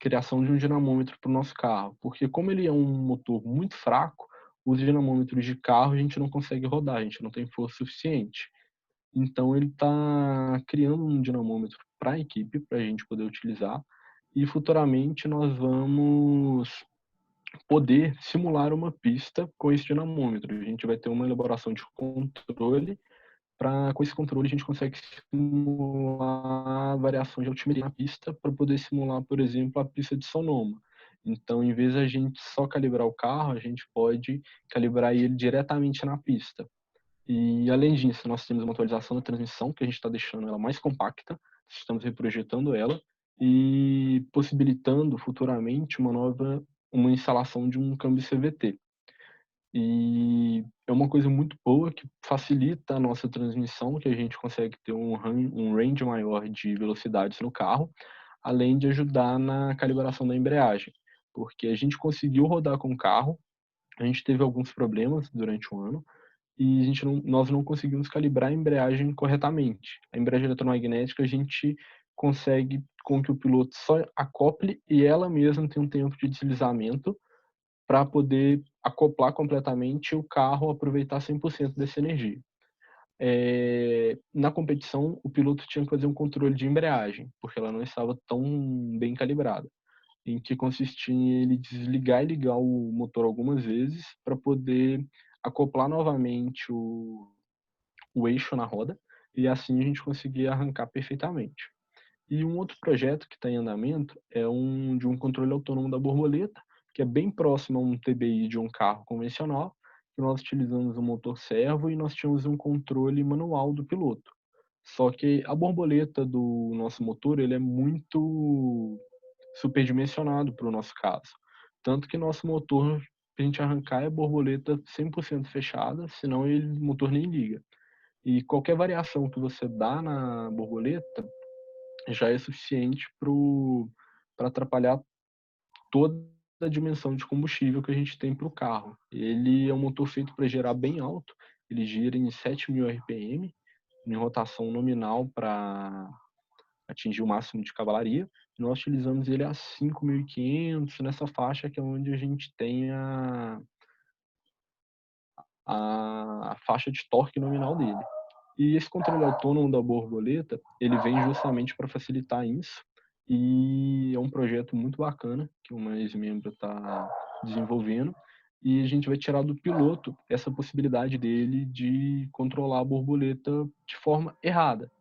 [SPEAKER 3] criação de um dinamômetro para o nosso carro, porque como ele é um motor muito fraco, os dinamômetros de carro a gente não consegue rodar, a gente não tem força suficiente. Então ele está criando um dinamômetro para a equipe, para a gente poder utilizar, e futuramente nós vamos poder simular uma pista com esse dinamômetro. A gente vai ter uma elaboração de controle, com esse controle a gente consegue simular a variação de altimetria na pista para poder simular, por exemplo, a pista de Sonoma. Então, em vez de a gente só calibrar o carro, a gente pode calibrar ele diretamente na pista. E, além disso, nós temos uma atualização da transmissão, que a gente está deixando ela mais compacta, estamos reprojetando ela e possibilitando futuramente uma instalação de um câmbio CVT. E é uma coisa muito boa que facilita a nossa transmissão, que a gente consegue ter um range maior de velocidades no carro, além de ajudar na calibração da embreagem, porque a gente conseguiu rodar com o carro, a gente teve alguns problemas durante o ano, e nós não conseguimos calibrar a embreagem corretamente. A embreagem eletromagnética a gente consegue com que o piloto só acople e ela mesma tem um tempo de deslizamento para poder acoplar completamente o carro, aproveitar 100% dessa energia. Na competição, o piloto tinha que fazer um controle de embreagem, porque ela não estava tão bem calibrada, em que consistia em ele desligar e ligar o motor algumas vezes para poder acoplar novamente o eixo na roda, e assim a gente conseguia arrancar perfeitamente. E um outro projeto que está em andamento é de um controle autônomo da borboleta, que é bem próximo a um TBI de um carro convencional, que nós utilizamos um motor servo e nós tínhamos um controle manual do piloto. Só que a borboleta do nosso motor ele é muito superdimensionado para o nosso caso. Tanto que nosso motor, para a gente arrancar, é borboleta 100% fechada, senão o motor nem liga. E qualquer variação que você dá na borboleta já é suficiente para atrapalhar toda a dimensão de combustível que a gente tem para o carro. Ele é um motor feito para girar bem alto, ele gira em 7.000 RPM, em rotação nominal para atingir o máximo de cavalaria. Nós utilizamos ele a 5.500, nessa faixa que é onde a gente tem a faixa de torque nominal dele. E esse controle autônomo da borboleta, ele vem justamente para facilitar isso, e é um projeto muito bacana que uma ex-membro está desenvolvendo, e a gente vai tirar do piloto essa possibilidade dele de controlar a borboleta de forma errada,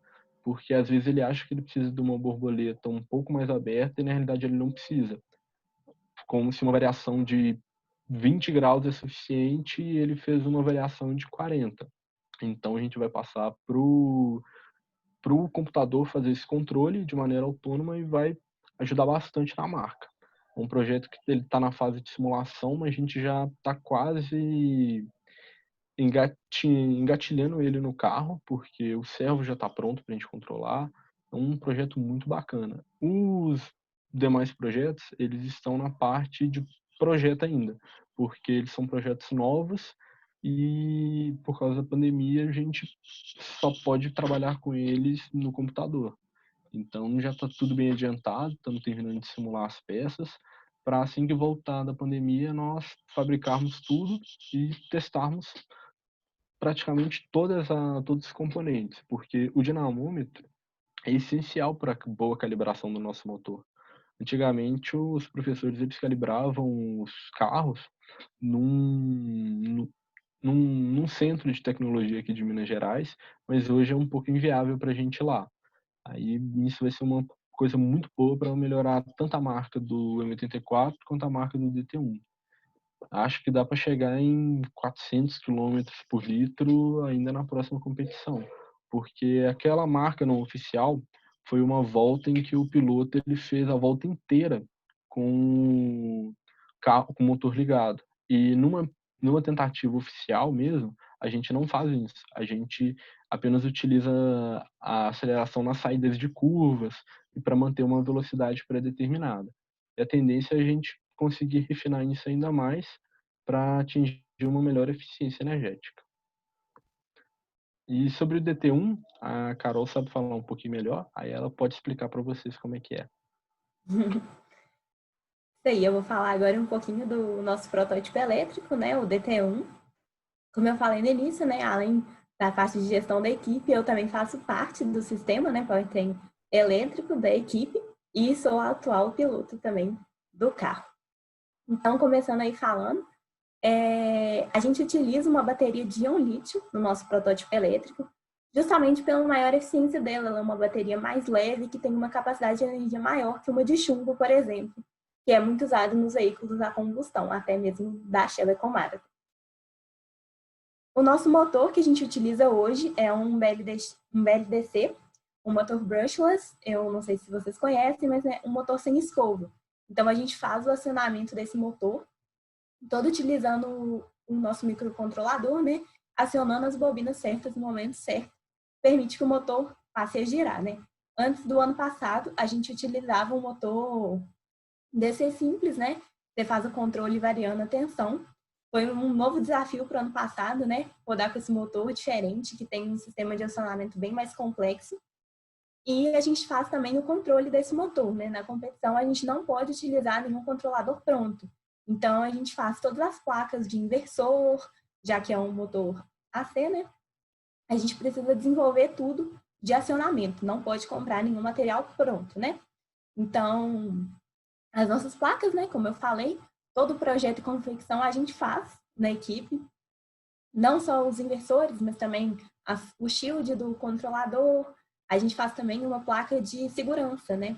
[SPEAKER 3] porque às vezes ele acha que ele precisa de uma borboleta um pouco mais aberta e na realidade ele não precisa, como se uma variação de 20 graus é suficiente e ele fez uma variação de 40. Então a gente vai passar para o computador fazer esse controle de maneira autônoma e vai ajudar bastante na marca. É um projeto que ele está na fase de simulação, mas a gente já está quase engatilhando ele no carro, porque o servo já está pronto para a gente controlar. É um projeto muito bacana. Os demais projetos, eles estão na parte de projeto ainda, porque eles são projetos novos e por causa da pandemia a gente só pode trabalhar com eles no computador. Então já está tudo bem adiantado, estamos terminando de simular as peças, para assim que voltar da pandemia nós fabricarmos tudo e testarmos praticamente todos os componentes, porque o dinamômetro é essencial para a boa calibração do nosso motor. Antigamente, os professores eles calibravam os carros num centro de tecnologia aqui de Minas Gerais, mas hoje é um pouco inviável para a gente ir lá. Aí isso vai ser uma coisa muito boa para melhorar tanto a marca do M84 quanto a marca do DT1. Acho que dá para chegar em 400 km por litro ainda na próxima competição, porque aquela marca não oficial foi uma volta em que o piloto ele fez a volta inteira com carro com motor ligado. E numa tentativa oficial mesmo, a gente não faz isso. A gente apenas utiliza a aceleração nas saídas de curvas e para manter uma velocidade pré-determinada. E a tendência é a gente conseguir refinar isso ainda mais para atingir uma melhor eficiência energética. E sobre o DT1, a Carol sabe falar um pouquinho melhor, aí ela pode explicar para vocês como é que é.
[SPEAKER 2] Isso aí, eu vou falar agora um pouquinho do nosso protótipo elétrico, né, o DT1. Como eu falei no início, né, além da parte de gestão da equipe, eu também faço parte do sistema, né, powertrain elétrico da equipe e sou a atual piloto também do carro. Então, começando aí falando, a gente utiliza uma bateria de íon lítio no nosso protótipo elétrico, justamente pela maior eficiência dela. Ela é uma bateria mais leve, que tem uma capacidade de energia maior que uma de chumbo, por exemplo, que é muito usado nos veículos a combustão, até mesmo da Shell EcoMarathon. O nosso motor que a gente utiliza hoje é um BLDC, um motor brushless. Eu não sei se vocês conhecem, mas é um motor sem escova. Então, a gente faz o acionamento desse motor todo utilizando o nosso microcontrolador, né? Acionando as bobinas certas no momento certo, permite que o motor passe a girar, né? Antes do ano passado, a gente utilizava um motor DC simples, né? Você faz o controle variando a tensão. Foi um novo desafio para o ano passado, né? Rodar com esse motor diferente, que tem um sistema de acionamento bem mais complexo. E a gente faz também o controle desse motor, né? Na competição, a gente não pode utilizar nenhum controlador pronto. Então, a gente faz todas as placas de inversor, já que é um motor AC, né? A gente precisa desenvolver tudo de acionamento, não pode comprar nenhum material pronto, né? Então, as nossas placas, né? Como eu falei, todo o projeto e confecção a gente faz na equipe. Não só os inversores, mas também o shield do controlador. A gente faz também uma placa de segurança, né?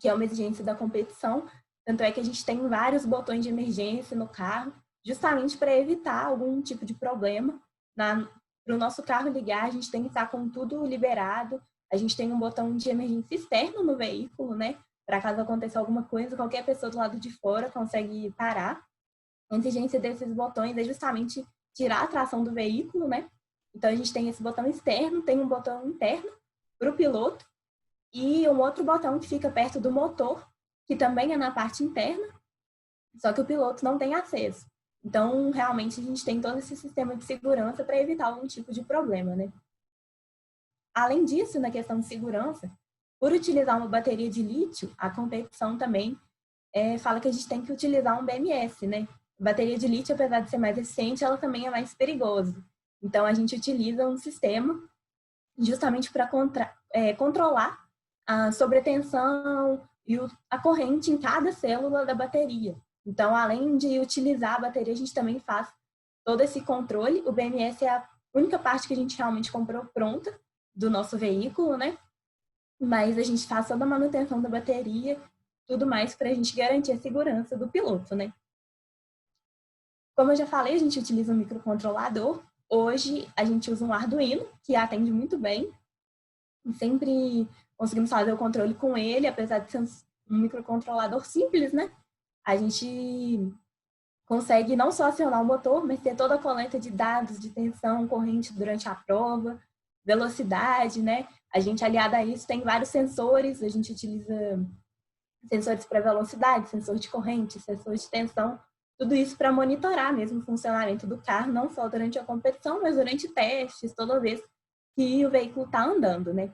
[SPEAKER 2] Que é uma exigência da competição. Tanto é que a gente tem vários botões de emergência no carro, justamente para evitar algum tipo de problema. Para o nosso carro ligar, a gente tem que estar com tudo liberado. A gente tem um botão de emergência externo no veículo, né? Para caso aconteça alguma coisa, qualquer pessoa do lado de fora consegue parar. A exigência desses botões é justamente tirar a tração do veículo, né? Então, a gente tem esse botão externo, tem um botão interno para o piloto e um outro botão que fica perto do motor, que também é na parte interna, só que o piloto não tem acesso. Então, realmente, a gente tem todo esse sistema de segurança para evitar algum tipo de problema, né? Além disso, na questão de segurança, por utilizar uma bateria de lítio, a competição também fala que a gente tem que utilizar um BMS, né? A bateria de lítio, apesar de ser mais eficiente, ela também é mais perigosa. Então, a gente utiliza um sistema justamente para controlar a sobretensão e a corrente em cada célula da bateria. Então, além de utilizar a bateria, a gente também faz todo esse controle. O BMS é a única parte que a gente realmente comprou pronta do nosso veículo, né? Mas a gente faz toda a manutenção da bateria, tudo mais para a gente garantir a segurança do piloto, né? Como eu já falei, a gente utiliza um microcontrolador. Hoje, a gente usa um Arduino, que atende muito bem. Sempre conseguimos fazer o controle com ele, apesar de ser um microcontrolador simples, né? A gente consegue não só acionar o motor, mas ter toda a coleta de dados de tensão, corrente durante a prova, velocidade, né? A gente, aliado a isso, tem vários sensores. A gente utiliza sensores para velocidade, sensor de corrente, sensor de tensão. Tudo isso para monitorar mesmo o funcionamento do carro, não só durante a competição, mas durante testes, toda vez que o veículo está andando, né?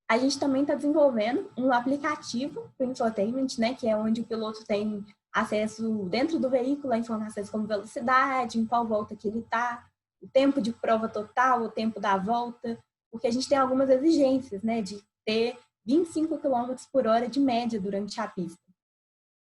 [SPEAKER 2] A gente também está desenvolvendo um aplicativo para o infotainment, né? Que é onde o piloto tem acesso dentro do veículo a informações como velocidade, em qual volta que ele está, o tempo de prova total, o tempo da volta, porque a gente tem algumas exigências, né? De ter 25 km por hora de média durante a pista.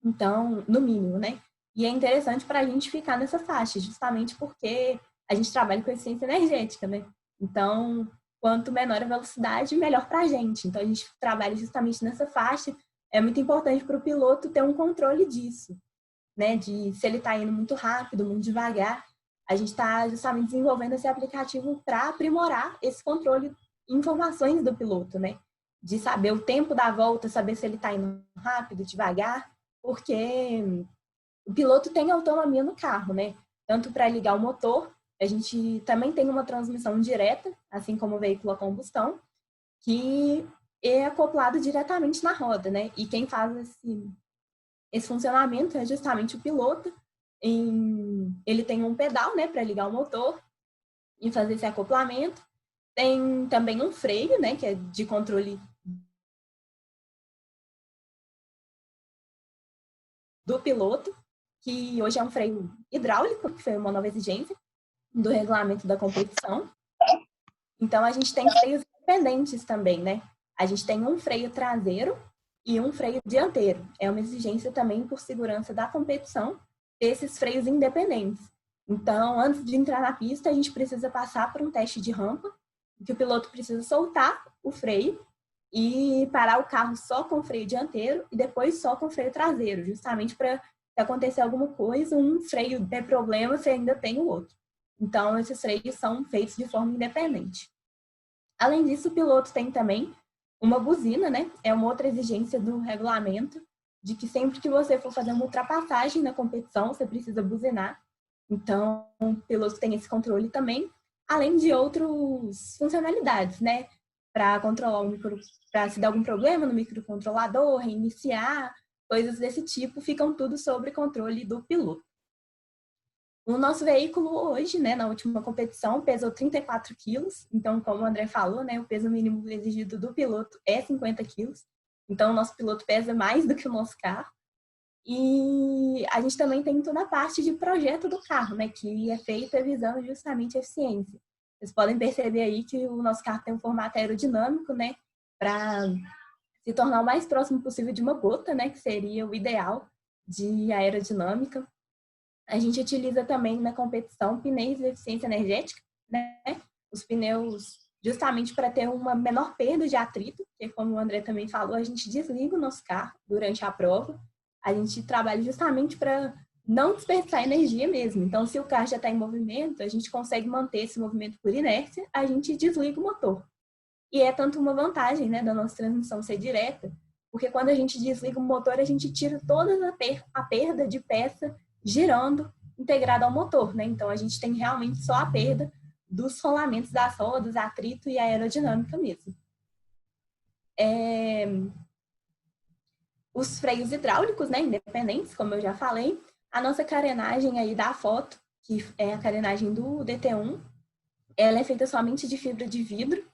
[SPEAKER 2] Então, no mínimo, né? E é interessante para a gente ficar nessa faixa, justamente porque a gente trabalha com eficiência energética, né? Então, quanto menor a velocidade, melhor para a gente. Então, a gente trabalha justamente nessa faixa. É muito importante para o piloto ter um controle disso, né? De se ele está indo muito rápido, muito devagar. a gente está justamente desenvolvendo esse aplicativo para aprimorar esse controle de informações do piloto, né? De saber o tempo da volta, saber se ele está indo rápido, devagar, porque o piloto tem autonomia no carro, né? Tanto para ligar o motor, a gente também tem uma transmissão direta, assim como o veículo a combustão, que é acoplado diretamente na roda, né? E quem faz esse funcionamento é justamente o piloto. Ele tem um pedal, né, para ligar o motor e fazer esse acoplamento. Tem também um freio, né, que é de controle do piloto, que hoje é um freio hidráulico, que foi uma nova exigência do regulamento da competição. Então, a gente tem freios independentes também, né? A gente tem um freio traseiro e um freio dianteiro. É uma exigência também por segurança da competição desses freios independentes. Então, antes de entrar na pista, a gente precisa passar por um teste de rampa, que o piloto precisa soltar o freio e parar o carro só com o freio dianteiro e depois só com o freio traseiro, justamente para se acontecer alguma coisa, um freio der problema, você ainda tem o outro. Então, esses freios são feitos de forma independente. Além disso, o piloto tem também uma buzina, né? É uma outra exigência do regulamento, de que sempre que você for fazer uma ultrapassagem na competição, você precisa buzinar. Então, o piloto tem esse controle também, além de outras funcionalidades, né? Para controlar para se dar algum problema no microcontrolador, reiniciar, coisas desse tipo, ficam tudo sob controle do piloto. O nosso veículo hoje, né, na última competição, pesou 34 quilos. Então, como o André falou, né, o peso mínimo exigido do piloto é 50 quilos. Então, o nosso piloto pesa mais do que o nosso carro. E a gente também tem toda a parte de projeto do carro, né, que é feita visando justamente a eficiência. Vocês podem perceber aí que o nosso carro tem um formato aerodinâmico, né, para se tornar o mais próximo possível de uma gota, né, que seria o ideal de aerodinâmica. A gente utiliza também na competição pneus de eficiência energética, né? Os pneus justamente para ter uma menor perda de atrito, porque como o André também falou, a gente desliga o nosso carro durante a prova. A gente trabalha justamente para não desperdiçar energia mesmo. Então, se o carro já está em movimento, a gente consegue manter esse movimento por inércia, a gente desliga o motor. E é tanto uma vantagem, né, da nossa transmissão ser direta, porque quando a gente desliga o motor, a gente tira toda a perda de peça girando integrado ao motor, né? Então, a gente tem realmente só a perda dos rolamentos das rodas, atrito e aerodinâmica mesmo. Os freios hidráulicos, né, independentes, como eu já falei. A nossa carenagem aí da foto, que é a carenagem do DT1, ela é feita somente de fibra de vidro.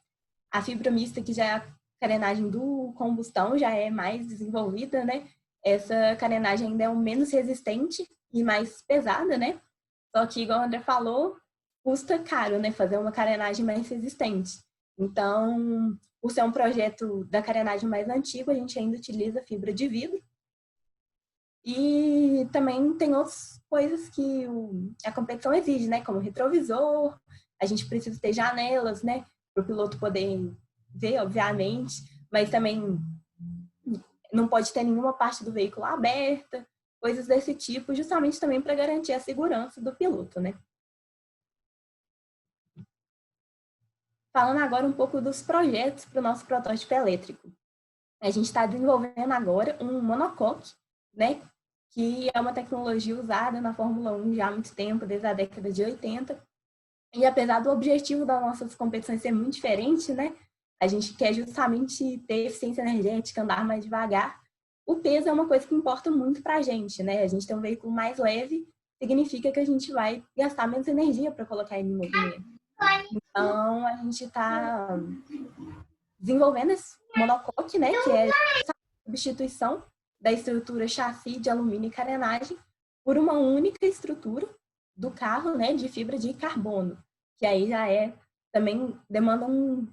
[SPEAKER 2] A fibra mista, que já é a carenagem do combustão, já é mais desenvolvida, né? Essa carenagem ainda é menos resistente e mais pesada, né? Só que, igual o André falou, custa caro, né? Fazer uma carenagem mais resistente. Então, por ser um projeto da carenagem mais antigo, a gente ainda utiliza fibra de vidro. E também tem outras coisas que a competição exige, né? Como retrovisor, a gente precisa ter janelas, né? Para o piloto poder ver, obviamente, mas também não pode ter nenhuma parte do veículo aberta, coisas desse tipo, justamente também para garantir a segurança do piloto, né? Falando agora um pouco dos projetos para o nosso protótipo elétrico. A gente está desenvolvendo agora um monocoque, né? Que é uma tecnologia usada na Fórmula 1 já há muito tempo, desde a década de 80. E apesar do objetivo das nossas competições ser muito diferente, né? A gente quer justamente ter eficiência energética, andar mais devagar. O peso é uma coisa que importa muito para a gente, né? A gente ter um veículo mais leve significa que a gente vai gastar menos energia para colocar ele em movimento. Então, a gente está desenvolvendo esse monocoque, né? Que é a substituição da estrutura chassi de alumínio e carenagem por uma única estrutura do carro, né? De fibra de carbono, que aí já também demanda um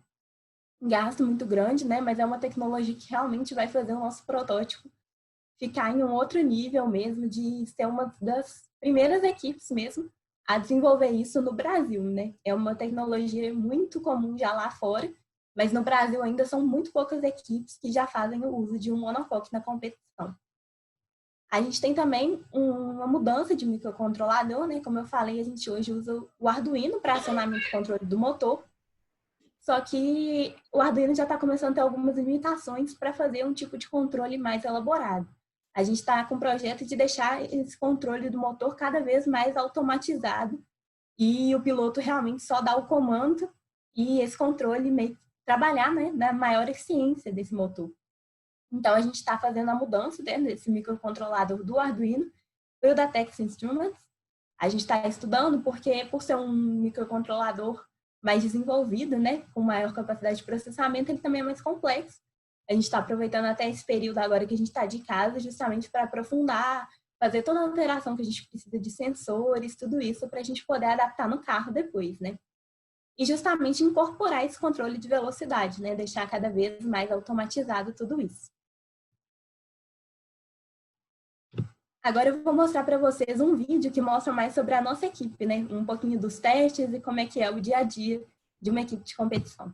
[SPEAKER 2] gasto muito grande, né? Mas é uma tecnologia que realmente vai fazer o nosso protótipo ficar em um outro nível mesmo, de ser uma das primeiras equipes mesmo a desenvolver isso no Brasil, né? É uma tecnologia muito comum já lá fora, mas no Brasil ainda são muito poucas equipes que já fazem o uso de um monocoque na competição. A gente tem também um uma mudança de microcontrolador, né? Como eu falei, a gente hoje usa o Arduino para acionamento e controle do motor. Só que o Arduino já está começando a ter algumas limitações para fazer um tipo de controle mais elaborado. A gente está com o projeto de deixar esse controle do motor cada vez mais automatizado e o piloto realmente só dá o comando e esse controle meio trabalhar, né, da maior eficiência desse motor. Então, a gente está fazendo a mudança dentro desse microcontrolador do Arduino e o da Texas Instruments. A gente está estudando porque, por ser um microcontrolador mais desenvolvido, né, com maior capacidade de processamento, ele também é mais complexo. A gente está aproveitando até esse período agora que a gente está de casa, justamente para aprofundar, fazer toda a alteração que a gente precisa de sensores, tudo isso, para a gente poder adaptar no carro depois, né? E justamente incorporar esse controle de velocidade, né? Deixar cada vez mais automatizado tudo isso. Agora eu vou mostrar para vocês um vídeo que mostra mais sobre a nossa equipe, né? Um pouquinho dos testes e como é que é o dia a dia de uma equipe de competição.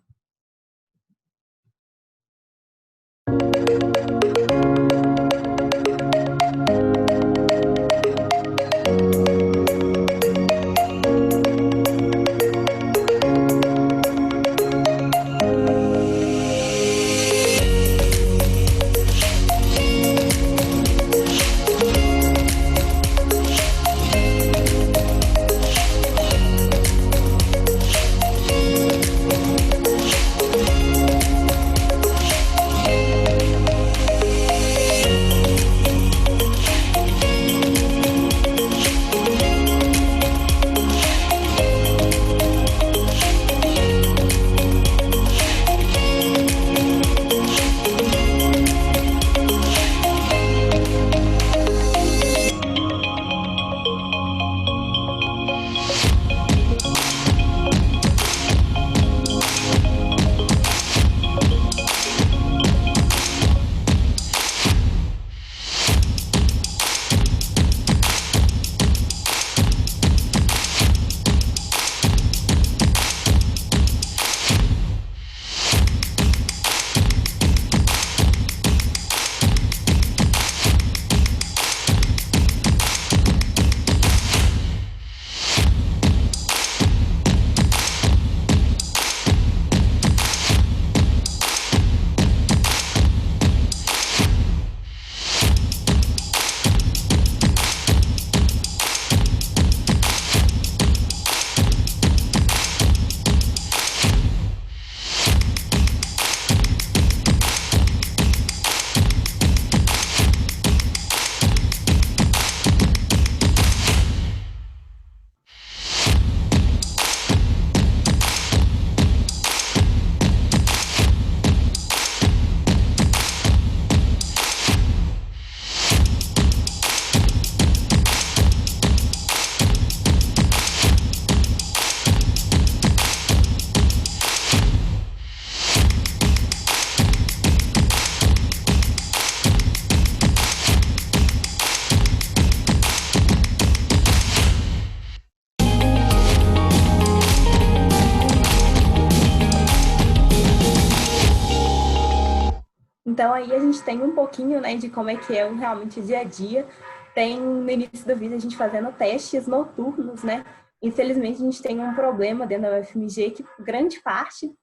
[SPEAKER 2] Então, aí a gente tem um pouquinho, né, de como é que é realmente o dia a dia. Tem, no início do vídeo, a gente fazendo testes noturnos, né? Infelizmente, a gente tem um problema dentro da UFMG que grande parte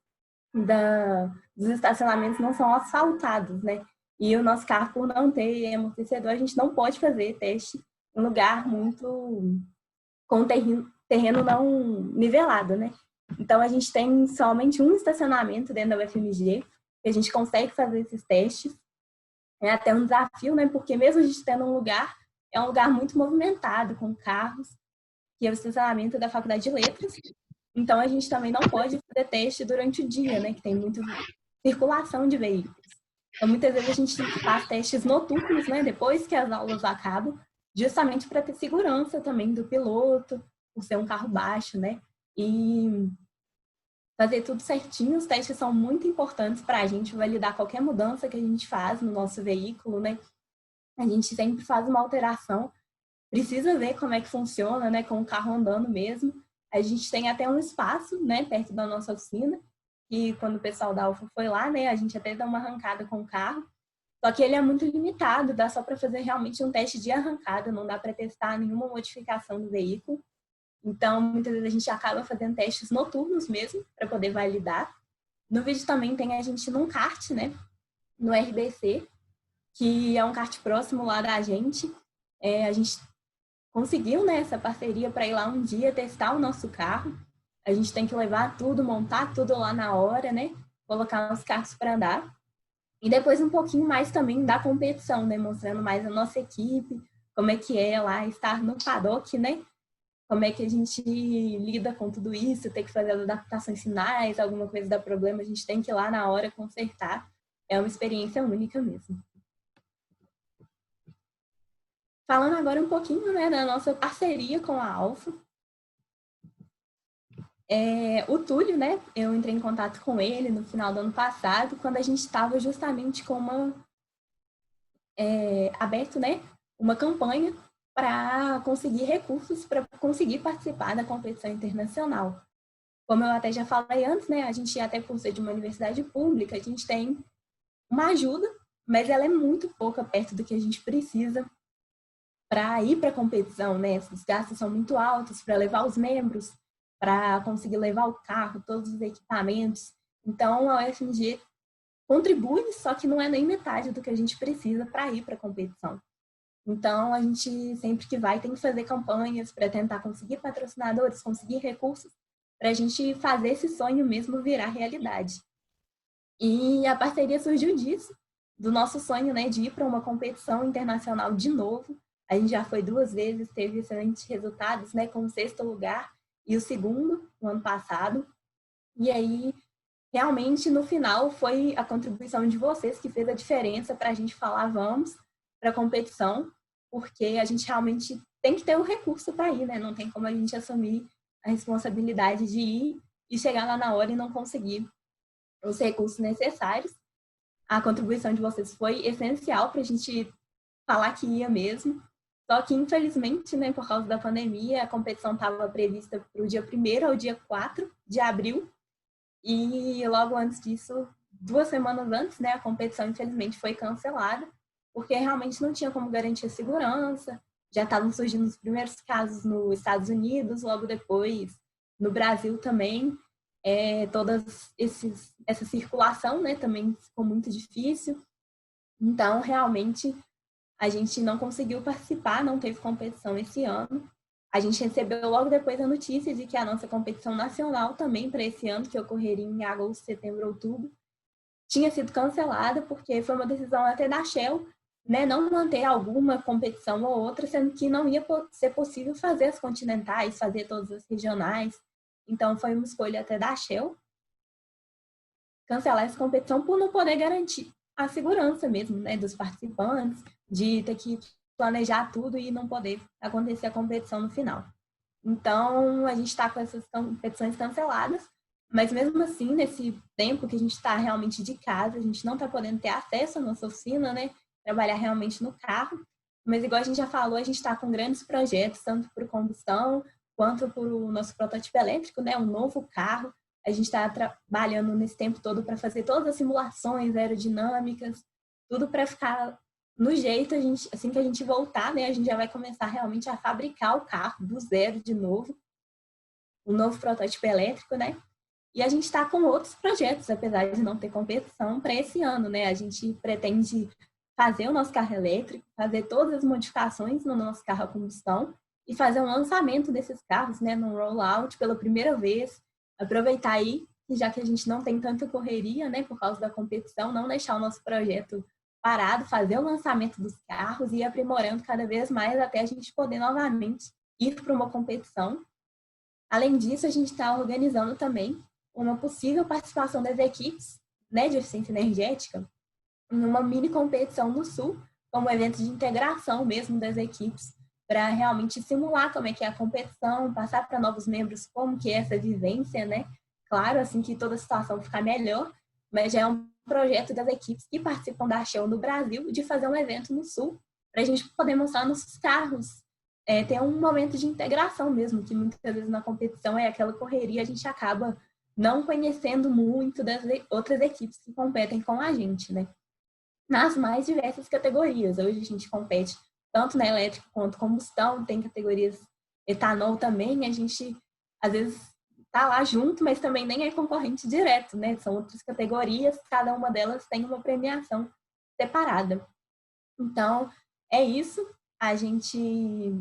[SPEAKER 2] dos estacionamentos não são asfaltados, né? E o nosso carro, por não ter amortecedor, a gente não pode fazer teste em lugar muito com terreno não nivelado, né? Então, a gente tem somente um estacionamento dentro da UFMG, que a gente consegue fazer esses testes. É até um desafio, né? Porque mesmo a gente tendo um lugar, é um lugar muito movimentado, com carros, que é o estacionamento da Faculdade de Letras. Então, a gente também não pode fazer teste durante o dia, né? Que tem muita circulação de veículos. Então, muitas vezes a gente faz testes noturnos, né? Depois que as aulas acabam, justamente para ter segurança também do piloto, por ser um carro baixo, né? E fazer tudo certinho. Os testes são muito importantes para a gente validar qualquer mudança que a gente faz no nosso veículo, né? A gente sempre faz uma alteração, precisa ver como é que funciona, né? Com o carro andando mesmo. A gente tem até um espaço, né? Perto da nossa oficina, e quando o pessoal da Alfa foi lá, né? A gente até dá uma arrancada com o carro. Só que ele é muito limitado, dá só para fazer realmente um teste de arrancada, não dá para testar nenhuma modificação do veículo. Então, muitas vezes a gente acaba fazendo testes noturnos mesmo, para poder validar. No vídeo também tem a gente num kart, né? No RBC, que é um kart próximo lá da gente. A gente conseguiu, né, essa parceria para ir lá um dia testar o nosso carro. A gente tem que levar tudo, montar tudo lá na hora, né? Colocar os carros para andar. E depois um pouquinho mais também da competição, né? Mostrando mais a nossa equipe, como é que é lá estar no paddock, né? Como é que a gente lida com tudo isso, tem que fazer as adaptações finais, alguma coisa dá problema, a gente tem que ir lá na hora consertar. É uma experiência única mesmo. Falando agora um pouquinho, né, da nossa parceria com a Alfa. O Túlio, né, eu entrei em contato com ele no final do ano passado, quando a gente estava justamente com aberto, né, uma campanha para conseguir recursos para conseguir participar da competição internacional. Como eu até já falei antes, né, a gente, até por ser de uma universidade pública, a gente tem uma ajuda, mas ela é muito pouca perto do que a gente precisa para ir para a competição, né? Os gastos são muito altos para levar os membros, para conseguir levar o carro, todos os equipamentos. Então, a UFMG contribui, só que não é nem metade do que a gente precisa para ir para a competição. Então, a gente, sempre que vai, tem que fazer campanhas para tentar conseguir patrocinadores, conseguir recursos, para a gente fazer esse sonho mesmo virar realidade. E a parceria surgiu disso, do nosso sonho, né, de ir para uma competição internacional de novo. A gente já foi 2 vezes, teve excelentes resultados, né, com o 6º lugar e o 2º no ano passado. E aí, realmente, no final, foi a contribuição de vocês que fez a diferença para a gente falar vamos para a competição, porque a gente realmente tem que ter o recurso para ir, né? Não tem como a gente assumir a responsabilidade de ir e chegar lá na hora e não conseguir os recursos necessários. A contribuição de vocês foi essencial para a gente falar que ia mesmo. Só que, infelizmente, né, por causa da pandemia, a competição estava prevista para o dia 1º ao dia 4 de abril. E logo antes disso, 2 semanas antes, né, a competição, infelizmente, foi cancelada, porque realmente não tinha como garantir a segurança. Já estavam surgindo os primeiros casos nos Estados Unidos, logo depois no Brasil também. Toda essa circulação, né, também ficou muito difícil. Então, realmente, a gente não conseguiu participar, não teve competição esse ano. A gente recebeu logo depois a notícia de que a nossa competição nacional também para esse ano, que ocorreria em agosto, setembro, outubro, tinha sido cancelada, porque foi uma decisão até da Shell, né, não manter alguma competição ou outra, sendo que não ia ser possível fazer as continentais, fazer todas as regionais. Então, foi uma escolha até da Shell cancelar essa competição por não poder garantir a segurança mesmo, né, dos participantes, de ter que planejar tudo e não poder acontecer a competição no final. Então, a gente está com essas competições canceladas, mas mesmo assim, nesse tempo que a gente está realmente de casa, a gente não está podendo ter acesso à nossa oficina, né, trabalhar realmente no carro, mas igual a gente já falou, a gente está com grandes projetos, tanto por combustão, quanto por o nosso protótipo elétrico, né, um novo carro. A gente está trabalhando nesse tempo todo para fazer todas as simulações aerodinâmicas, tudo para ficar no jeito, assim que a gente voltar, né, a gente já vai começar realmente a fabricar o carro do zero de novo, um novo protótipo elétrico, né? E a gente está com outros projetos, apesar de não ter competição para esse ano, né? A gente pretende fazer o nosso carro elétrico, fazer todas as modificações no nosso carro a combustão e fazer um lançamento desses carros, né, num rollout pela primeira vez, aproveitar aí, já que a gente não tem tanta correria, né, por causa da competição, não deixar o nosso projeto parado, fazer o lançamento dos carros e ir aprimorando cada vez mais até a gente poder novamente ir para uma competição. Além disso, a gente está organizando também uma possível participação das equipes, né, de eficiência energética numa mini competição no Sul, como um evento de integração mesmo das equipes, para realmente simular como é que é a competição, passar para novos membros como que é essa vivência, né? Claro, assim que toda a situação ficar melhor, mas já é um projeto das equipes que participam da Shell no Brasil de fazer um evento no Sul, para a gente poder mostrar nossos carros, ter um momento de integração mesmo, que muitas vezes na competição é aquela correria, a gente acaba não conhecendo muito das outras equipes que competem com a gente, né? nas mais diversas categorias. Hoje a gente compete tanto na elétrica quanto combustão, tem categorias etanol também, a gente às vezes está lá junto, mas também nem é concorrente direto, né? São outras categorias, cada uma delas tem uma premiação separada. Então, é isso. A gente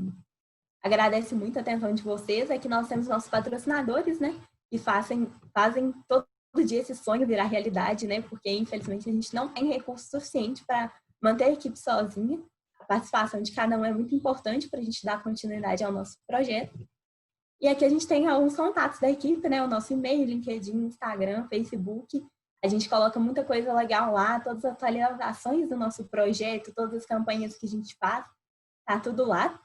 [SPEAKER 2] agradece muito a atenção de vocês. Aqui nós temos nossos patrocinadores, né? Que fazem todo dia esse sonho virar realidade, né? Porque, infelizmente, a gente não tem recurso suficiente para manter a equipe sozinha. A participação de cada um é muito importante para a gente dar continuidade ao nosso projeto. E aqui a gente tem alguns contatos da equipe, né? O nosso e-mail, LinkedIn, Instagram, Facebook. A gente coloca muita coisa legal lá, todas as atualizações do nosso projeto, todas as campanhas que a gente faz, tá tudo lá.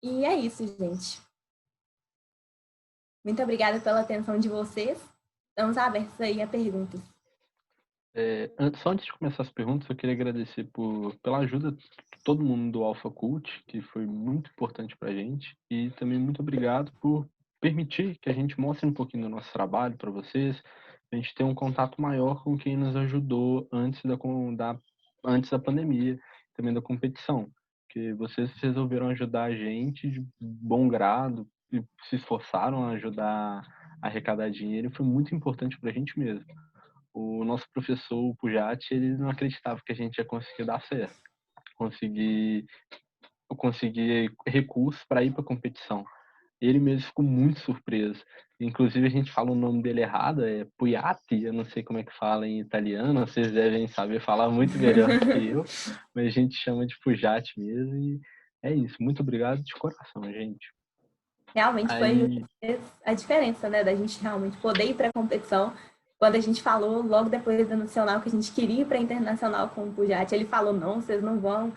[SPEAKER 2] E é isso, gente. Muito obrigada pela atenção de vocês. Estamos abertos aí a perguntas.
[SPEAKER 3] Só antes de começar as perguntas, eu queria agradecer pela ajuda de todo mundo do Alpha Cult, que foi muito importante para a gente. E também muito obrigado por permitir que a gente mostre um pouquinho do nosso trabalho para vocês, a gente ter um contato maior com quem nos ajudou antes da pandemia, também da competição. Porque vocês resolveram ajudar a gente de bom grado, e se esforçaram a ajudar a arrecadar dinheiro, e foi muito importante para a gente mesmo. O nosso professor, o Pujati, ele não acreditava que a gente ia conseguir dar certo, conseguir recursos para ir para a competição. Ele mesmo ficou muito surpreso. Inclusive, a gente fala o nome dele errado, é Pujati, eu não sei como é que fala em italiano, vocês devem saber falar muito melhor que eu, mas a gente chama de Pujati mesmo, e é isso. Muito obrigado de coração, gente.
[SPEAKER 2] Realmente foi a diferença, né, da gente realmente poder ir para a competição. Quando a gente falou, logo depois da Nacional, que a gente queria ir para a Internacional com o Pujati, ele falou, não, vocês não vão,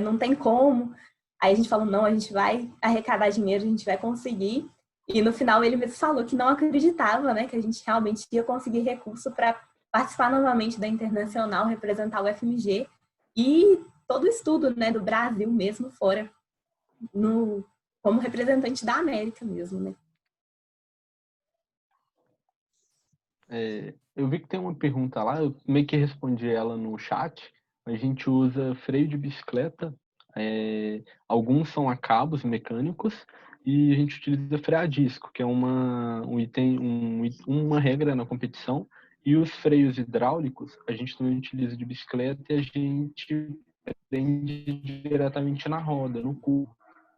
[SPEAKER 2] não tem como. Aí a gente falou, não, a gente vai arrecadar dinheiro, a gente vai conseguir. E no final ele mesmo falou que não acreditava, né, que a gente realmente ia conseguir recurso para participar novamente da Internacional, representar o FMG e todo o estudo, né, do Brasil mesmo fora, como representante da América mesmo, né.
[SPEAKER 3] Eu vi que tem uma pergunta lá, eu meio que respondi ela no chat. A gente usa freio de bicicleta, alguns são a cabos mecânicos, e a gente utiliza freio a disco, que é uma regra na competição. E os freios hidráulicos a gente também utiliza de bicicleta, e a gente prende diretamente na roda, no cubo.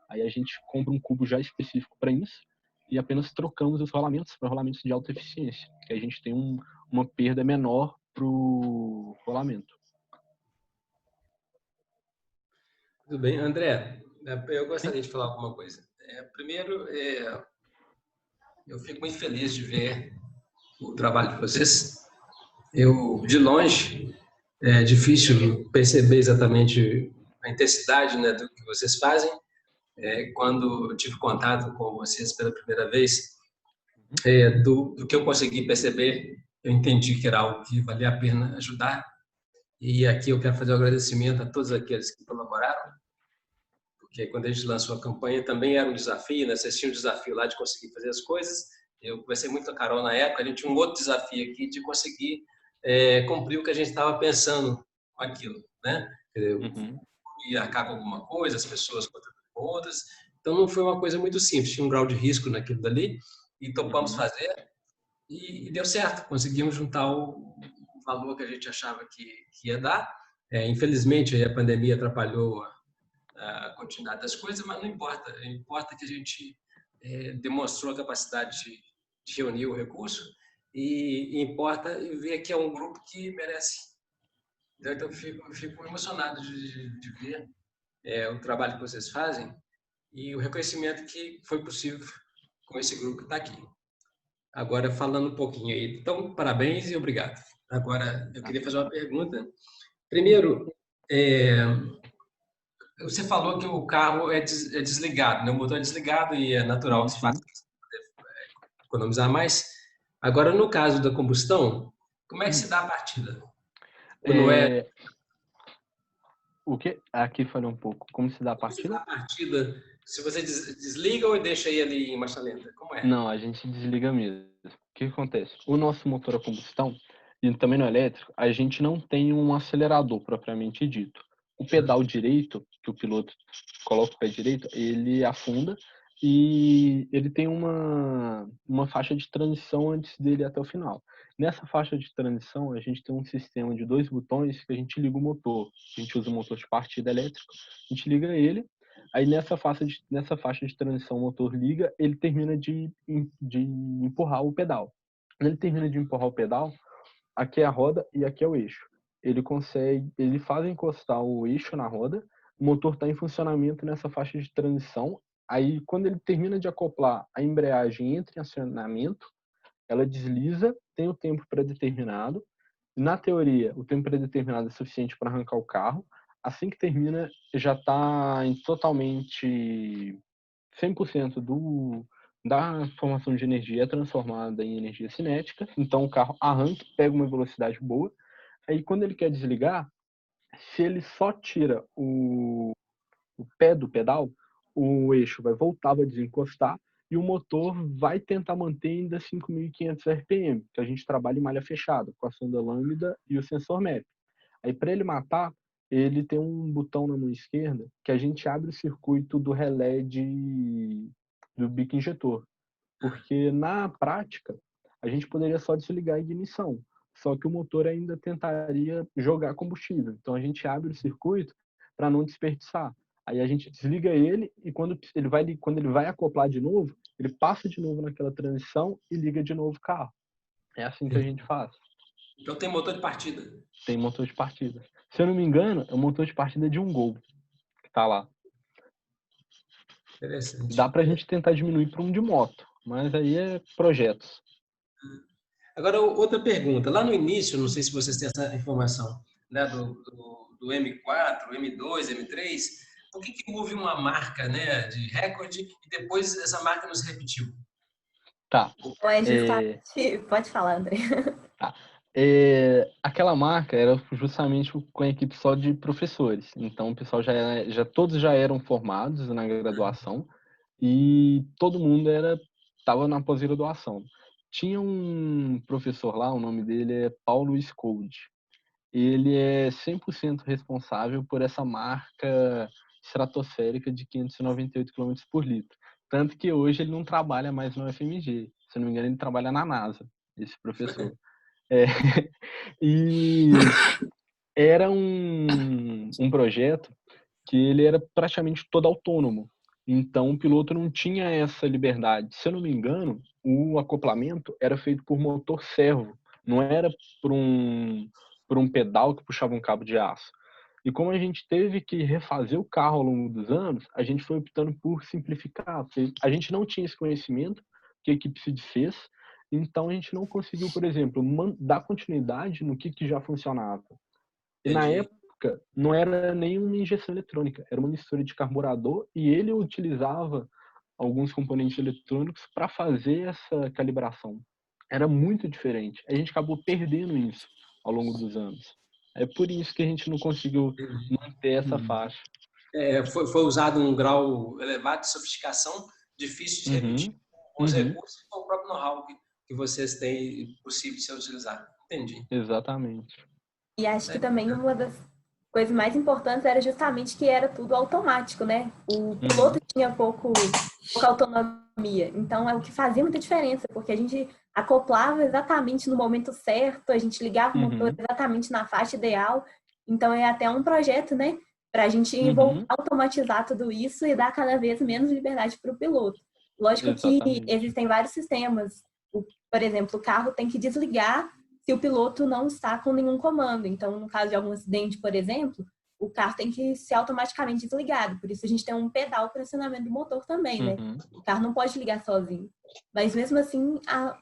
[SPEAKER 3] Aí a gente compra um cubo já específico para isso e apenas trocamos os rolamentos para rolamentos de alta eficiência, que a gente tem uma perda menor para o rolamento.
[SPEAKER 6] Tudo bem. André, eu gostaria de falar alguma coisa. Primeiro, eu fico muito feliz de ver o trabalho de vocês. Eu, de longe, é difícil perceber exatamente a intensidade, né, do que vocês fazem. Quando eu tive contato com vocês pela primeira vez, do que eu consegui perceber, eu entendi que era algo que valia a pena ajudar. E aqui eu quero fazer um agradecimento a todos aqueles que colaboraram, porque quando a gente lançou a campanha também era um desafio, né? Vocês tinham um desafio lá de conseguir fazer as coisas. Eu conversei muito com a Carol na época, a gente tinha um outro desafio aqui de conseguir cumprir o que a gente estava pensando com aquilo, né? Ia arcar com alguma coisa, as pessoas com outras. Então não foi uma coisa muito simples, tinha um grau de risco naquilo dali e topamos fazer e deu certo, conseguimos juntar o valor que a gente achava que ia dar. Infelizmente a pandemia atrapalhou a continuidade das coisas, mas não importa, importa que a gente demonstrou a capacidade de reunir o recurso e importa ver que é um grupo que merece. Então eu fico emocionado de ver o trabalho que vocês fazem e o reconhecimento que foi possível com esse grupo que está aqui. Agora, falando um pouquinho aí. Então, parabéns e obrigado. Agora, eu queria fazer uma pergunta. Primeiro, você falou que o carro é desligado, né? O motor é desligado e é natural que se faça economizar mais. Agora, no caso da combustão, como é que se dá a partida? Não é...
[SPEAKER 3] O quê? Aqui falei um pouco. Como se dá a partida?
[SPEAKER 6] Se dá a partida, se você desliga ou deixa ele ali em marcha lenta? Como é?
[SPEAKER 3] Não, a gente desliga mesmo. O que acontece? O nosso motor a combustão, e também no elétrico, a gente não tem um acelerador propriamente dito. O pedal direito, que o piloto coloca o pé direito, ele afunda e ele tem uma faixa de transição antes dele até o final. Nessa faixa de transição, a gente tem um sistema de 2 botões que a gente liga o motor. A gente usa um motor de partida elétrico, a gente liga ele, aí nessa faixa de transição o motor liga, ele termina de empurrar o pedal. Quando ele termina de empurrar o pedal, aqui é a roda e aqui é o eixo. Ele faz encostar o eixo na roda, o motor está em funcionamento nessa faixa de transição, aí quando ele termina de acoplar, a embreagem entra em acionamento, ela desliza, tem o tempo pré-determinado, na teoria o tempo pré-determinado é suficiente para arrancar o carro, assim que termina já está totalmente 100% da formação de energia é transformada em energia cinética, então o carro arranca, pega uma velocidade boa, aí quando ele quer desligar, se ele só tira o pé do pedal, o eixo vai voltar, vai desencostar e o motor vai tentar manter ainda 5.500 RPM, que a gente trabalha em malha fechada, com a sonda lambda e o sensor MEP. Aí para ele matar, ele tem um botão na mão esquerda que a gente abre o circuito do relé do bico injetor. Porque na prática, a gente poderia só desligar a ignição, só que o motor ainda tentaria jogar combustível. Então a gente abre o circuito para não desperdiçar. Aí a gente desliga ele e quando ele vai acoplar de novo, ele passa de novo naquela transição e liga de novo o carro. É assim que a gente faz.
[SPEAKER 6] Então tem motor de partida.
[SPEAKER 3] Tem motor de partida. Se eu não me engano, é o motor de partida de um Gol que tá lá.
[SPEAKER 6] Interessante.
[SPEAKER 3] Dá pra gente tentar diminuir para um de moto, mas aí é projetos.
[SPEAKER 6] Agora, outra pergunta. Lá no início, não sei se vocês têm essa informação, né, do M4, M2, M3, por que houve uma marca, né, de recorde e depois essa marca não se repetiu?
[SPEAKER 3] Tá.
[SPEAKER 2] Pode falar, André.
[SPEAKER 3] Tá. Aquela marca era justamente com a equipe só de professores. Então, o pessoal todos já eram formados na graduação e todo mundo estava na pós-graduação. Tinha um professor lá, o nome dele é Paulo Scold. Ele é 100% responsável por essa marca estratosférica de 598 km por litro. Tanto que hoje ele não trabalha mais no FMG. Se não me engano, ele trabalha na NASA, esse professor. E era um projeto que ele era praticamente todo autônomo. Então, o piloto não tinha essa liberdade. Se eu não me engano, o acoplamento era feito por motor servo. Não era por um pedal que puxava um cabo de aço. E como a gente teve que refazer o carro ao longo dos anos, a gente foi optando por simplificar. A gente não tinha esse conhecimento que a equipe se desfez. Então, a gente não conseguiu, por exemplo, dar continuidade no que já funcionava. E na época, não era nenhuma injeção eletrônica, era uma mistura de carburador e ele utilizava alguns componentes eletrônicos para fazer essa calibração. Era muito diferente. A gente acabou perdendo isso ao longo dos anos. É por isso que a gente não conseguiu manter essa faixa.
[SPEAKER 6] Foi usado um grau elevado de sofisticação, difícil de repetir. Com os recursos e com o próprio know-how que vocês têm possível de ser utilizado. Entendi.
[SPEAKER 3] Exatamente.
[SPEAKER 2] E acho que também uma das coisas mais importantes era justamente que era tudo automático, né? O piloto tinha pouca autonomia. Então, é o que fazia muita diferença, porque a gente acoplava exatamente no momento certo, a gente ligava o motor exatamente na faixa ideal. Então, é até um projeto, né? Para a gente automatizar tudo isso e dar cada vez menos liberdade para o piloto. Lógico que existem vários sistemas. Por exemplo, o carro tem que desligar se o piloto não está com nenhum comando. Então, no caso de algum acidente, por exemplo, o carro tem que ser automaticamente desligado. Por isso, a gente tem um pedal para acionamento do motor também, né? O carro não pode ligar sozinho. Mas, mesmo assim,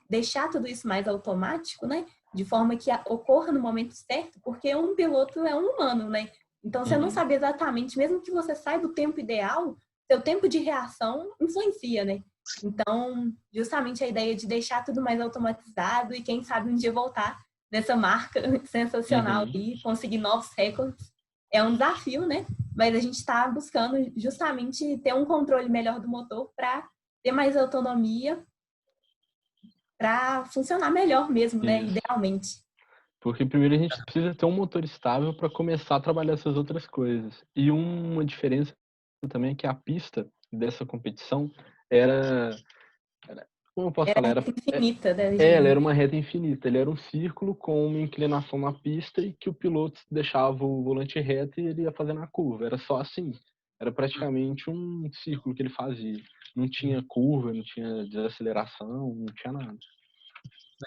[SPEAKER 2] deixar tudo isso mais automático, né? De forma que ocorra no momento certo, porque um piloto é um humano, né? Então, você não sabe exatamente, mesmo que você saia do tempo ideal, seu tempo de reação influencia, né? Então, justamente a ideia de deixar tudo mais automatizado e quem sabe um dia voltar nessa marca sensacional e conseguir novos recordes é um desafio, né? Mas a gente está buscando justamente ter um controle melhor do motor para ter mais autonomia, para funcionar melhor mesmo, né? Idealmente.
[SPEAKER 3] Porque primeiro a gente precisa ter um motor estável para começar a trabalhar essas outras coisas. E uma diferença também é que a pista dessa competição era como eu posso falar?
[SPEAKER 2] Era infinita, né?
[SPEAKER 3] Ela era uma reta infinita. Ele era um círculo com uma inclinação na pista e que o piloto deixava o volante reto e ele ia fazendo a curva. Era só assim. Era praticamente um círculo que ele fazia. Não tinha curva, não tinha desaceleração, não tinha nada.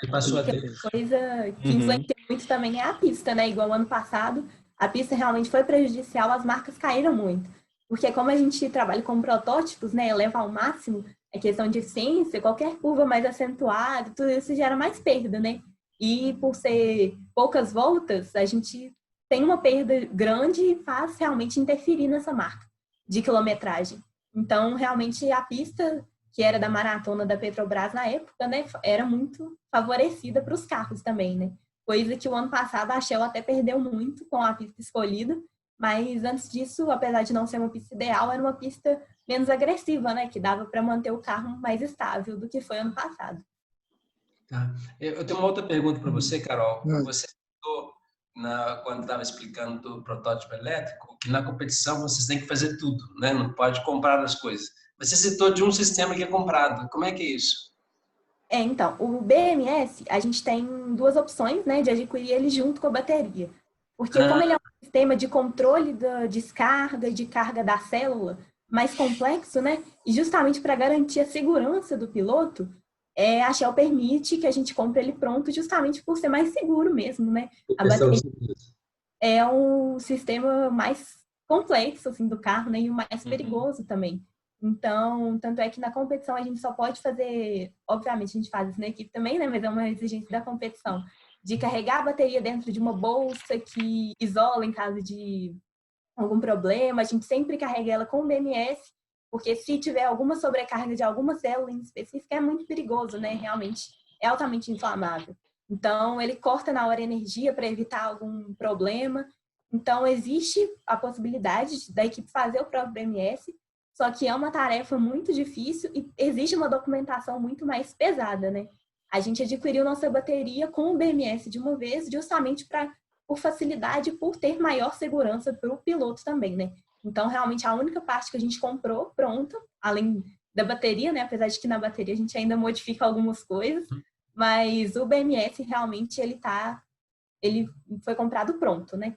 [SPEAKER 6] Aí passou a ter.
[SPEAKER 2] Coisa que influencia muito também é a pista, né? Igual ano passado, a pista realmente foi prejudicial, as marcas caíram muito. Porque como a gente trabalha com protótipos, né? Eleva ao máximo a questão de eficiência, qualquer curva mais acentuada, tudo isso gera mais perda, né? E por ser poucas voltas, a gente tem uma perda grande e faz realmente interferir nessa marca de quilometragem. Então, realmente, a pista, que era da maratona da Petrobras na época, né, era muito favorecida para os carros também, né? Coisa que o ano passado a Shell até perdeu muito com a pista escolhida, mas antes disso, apesar de não ser uma pista ideal, era uma pista menos agressiva, né? Que dava para manter o carro mais estável do que foi ano passado.
[SPEAKER 6] Tá. Eu tenho uma outra pergunta para você, Carol. Você citou, quando estava explicando do protótipo elétrico, que na competição vocês têm que fazer tudo, né? Não pode comprar as coisas. Você citou de um sistema que é comprado. Como é que é isso?
[SPEAKER 2] Então, o BMS, a gente tem duas opções, né, de adquirir ele junto com a bateria. Porque como ele é um sistema de controle da descarga e de carga da célula mais complexo, né, e justamente para garantir a segurança do piloto, a Shell permite que a gente compre ele pronto justamente por ser mais seguro mesmo, né? A bateria é um sistema mais complexo, assim, do carro, né, e o mais perigoso também. Então, tanto é que na competição a gente só pode fazer, obviamente a gente faz isso na equipe também, né, mas é uma exigência da competição, de carregar a bateria dentro de uma bolsa que isola em caso de algum problema. A gente sempre carrega ela com o BMS, porque se tiver alguma sobrecarga de alguma célula em específico é muito perigoso, né, realmente é altamente inflamável. Então, ele corta na hora a energia para evitar algum problema. Então, existe a possibilidade da equipe fazer o próprio BMS, só que é uma tarefa muito difícil e exige uma documentação muito mais pesada, né? A gente adquiriu nossa bateria com o BMS de uma vez, justamente por facilidade e por ter maior segurança para o piloto também, né? Então, realmente, a única parte que a gente comprou pronta, além da bateria, né? Apesar de que na bateria a gente ainda modifica algumas coisas, mas o BMS realmente ele foi comprado pronto, né?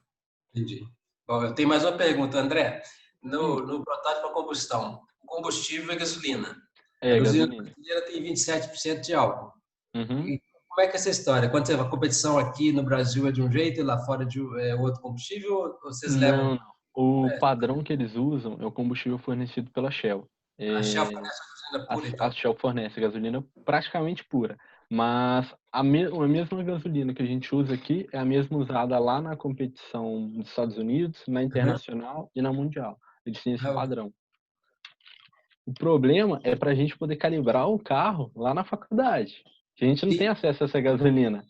[SPEAKER 6] Entendi. Bom, eu tenho mais uma pergunta, André. No protótipo a combustão, o combustível é gasolina. A gasolina brasileira tem 27% de álcool. E como é que é essa história? Quando você vai a competição aqui no Brasil é de um jeito e lá fora é outro combustível? Ou vocês levam?
[SPEAKER 3] Não. O padrão que eles usam é o combustível fornecido pela Shell.
[SPEAKER 6] A Shell fornece a gasolina pura, então?
[SPEAKER 3] A Shell fornece a gasolina praticamente pura. Mas a mesma gasolina que a gente usa aqui é a mesma usada lá na competição dos Estados Unidos, na internacional e na mundial. Eles têm esse padrão. O problema é para a gente poder calibrar o carro lá na faculdade. A gente não tem acesso a essa gasolina.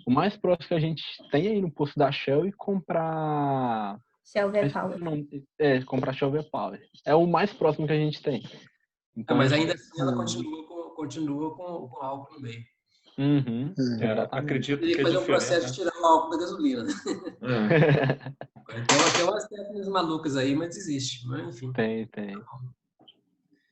[SPEAKER 3] O mais próximo que a gente tem é ir no posto da Shell e comprar...
[SPEAKER 2] Shell V-Power.
[SPEAKER 3] Comprar Shell V-Power. É o mais próximo que a gente tem.
[SPEAKER 6] Então, mas ainda assim ela continua com álcool no meio.
[SPEAKER 1] Acredito
[SPEAKER 6] que fazer um processo de tirar o álcool da gasolina. Então, tem umas técnicas malucas aí, mas existe. Mas, enfim.
[SPEAKER 3] Tem.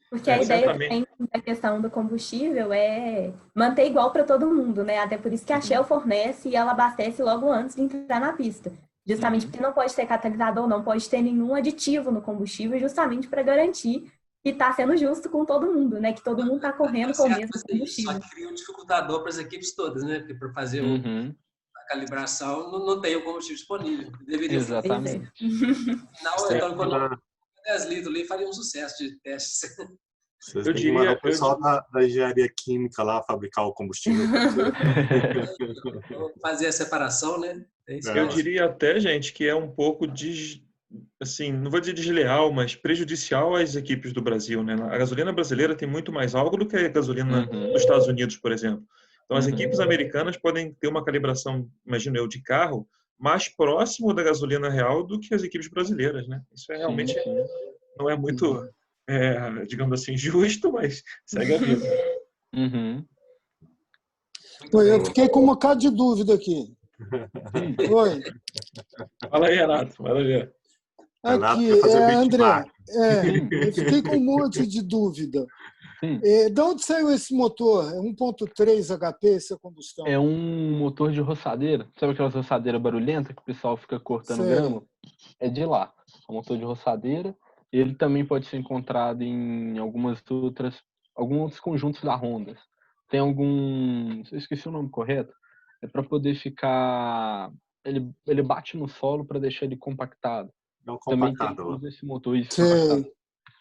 [SPEAKER 2] Porque a ideia também da questão do combustível é manter igual para todo mundo, né? Até por isso que a Shell fornece e ela abastece logo antes de entrar na pista. Justamente porque não pode ter catalisador, não pode ter nenhum aditivo no combustível, justamente para garantir que está sendo justo com todo mundo, né? Que todo mundo está correndo com o mesmo combustível.
[SPEAKER 6] Só que cria um dificultador para as equipes todas, né? Porque para fazer a calibração não tem o combustível disponível. Deveria
[SPEAKER 3] Exatamente.
[SPEAKER 6] Então, quando 10 litros ali faria um sucesso de testes.
[SPEAKER 7] Vocês têm que mandar o pessoal da engenharia química lá fabricar o combustível.
[SPEAKER 6] Fazer a separação, né?
[SPEAKER 1] Eu diria até, gente, que é um pouco assim, não vou dizer desleal, mas prejudicial às equipes do Brasil, né? A gasolina brasileira tem muito mais álcool do que a gasolina dos Estados Unidos, por exemplo. Então, as equipes americanas podem ter uma calibração, imagino eu, de carro mais próximo da gasolina real do que as equipes brasileiras, né? Isso realmente não é muito, digamos assim, justo, mas segue a vida.
[SPEAKER 8] Eu fiquei com um bocado de dúvida aqui. Oi.
[SPEAKER 1] Fala aí, Renato. Manda ver.
[SPEAKER 8] Aqui,
[SPEAKER 7] quer fazer
[SPEAKER 8] André,
[SPEAKER 7] benchmark.
[SPEAKER 8] eu fiquei com um monte de dúvida.
[SPEAKER 3] Sim.
[SPEAKER 8] De onde saiu esse motor? É 1.3 HP essa combustão?
[SPEAKER 3] É um motor de roçadeira. Sabe aquelas roçadeiras barulhentas que o pessoal fica cortando
[SPEAKER 8] Sei.
[SPEAKER 3] grama? É de lá. É um motor de roçadeira. Ele também pode ser encontrado em alguns outros conjuntos da Honda. Tem eu esqueci o nome correto. É para poder ficar... Ele bate no solo para deixar ele compactado.
[SPEAKER 7] É um
[SPEAKER 3] Também tem
[SPEAKER 7] compactador.
[SPEAKER 3] usa esse motor
[SPEAKER 8] Sei.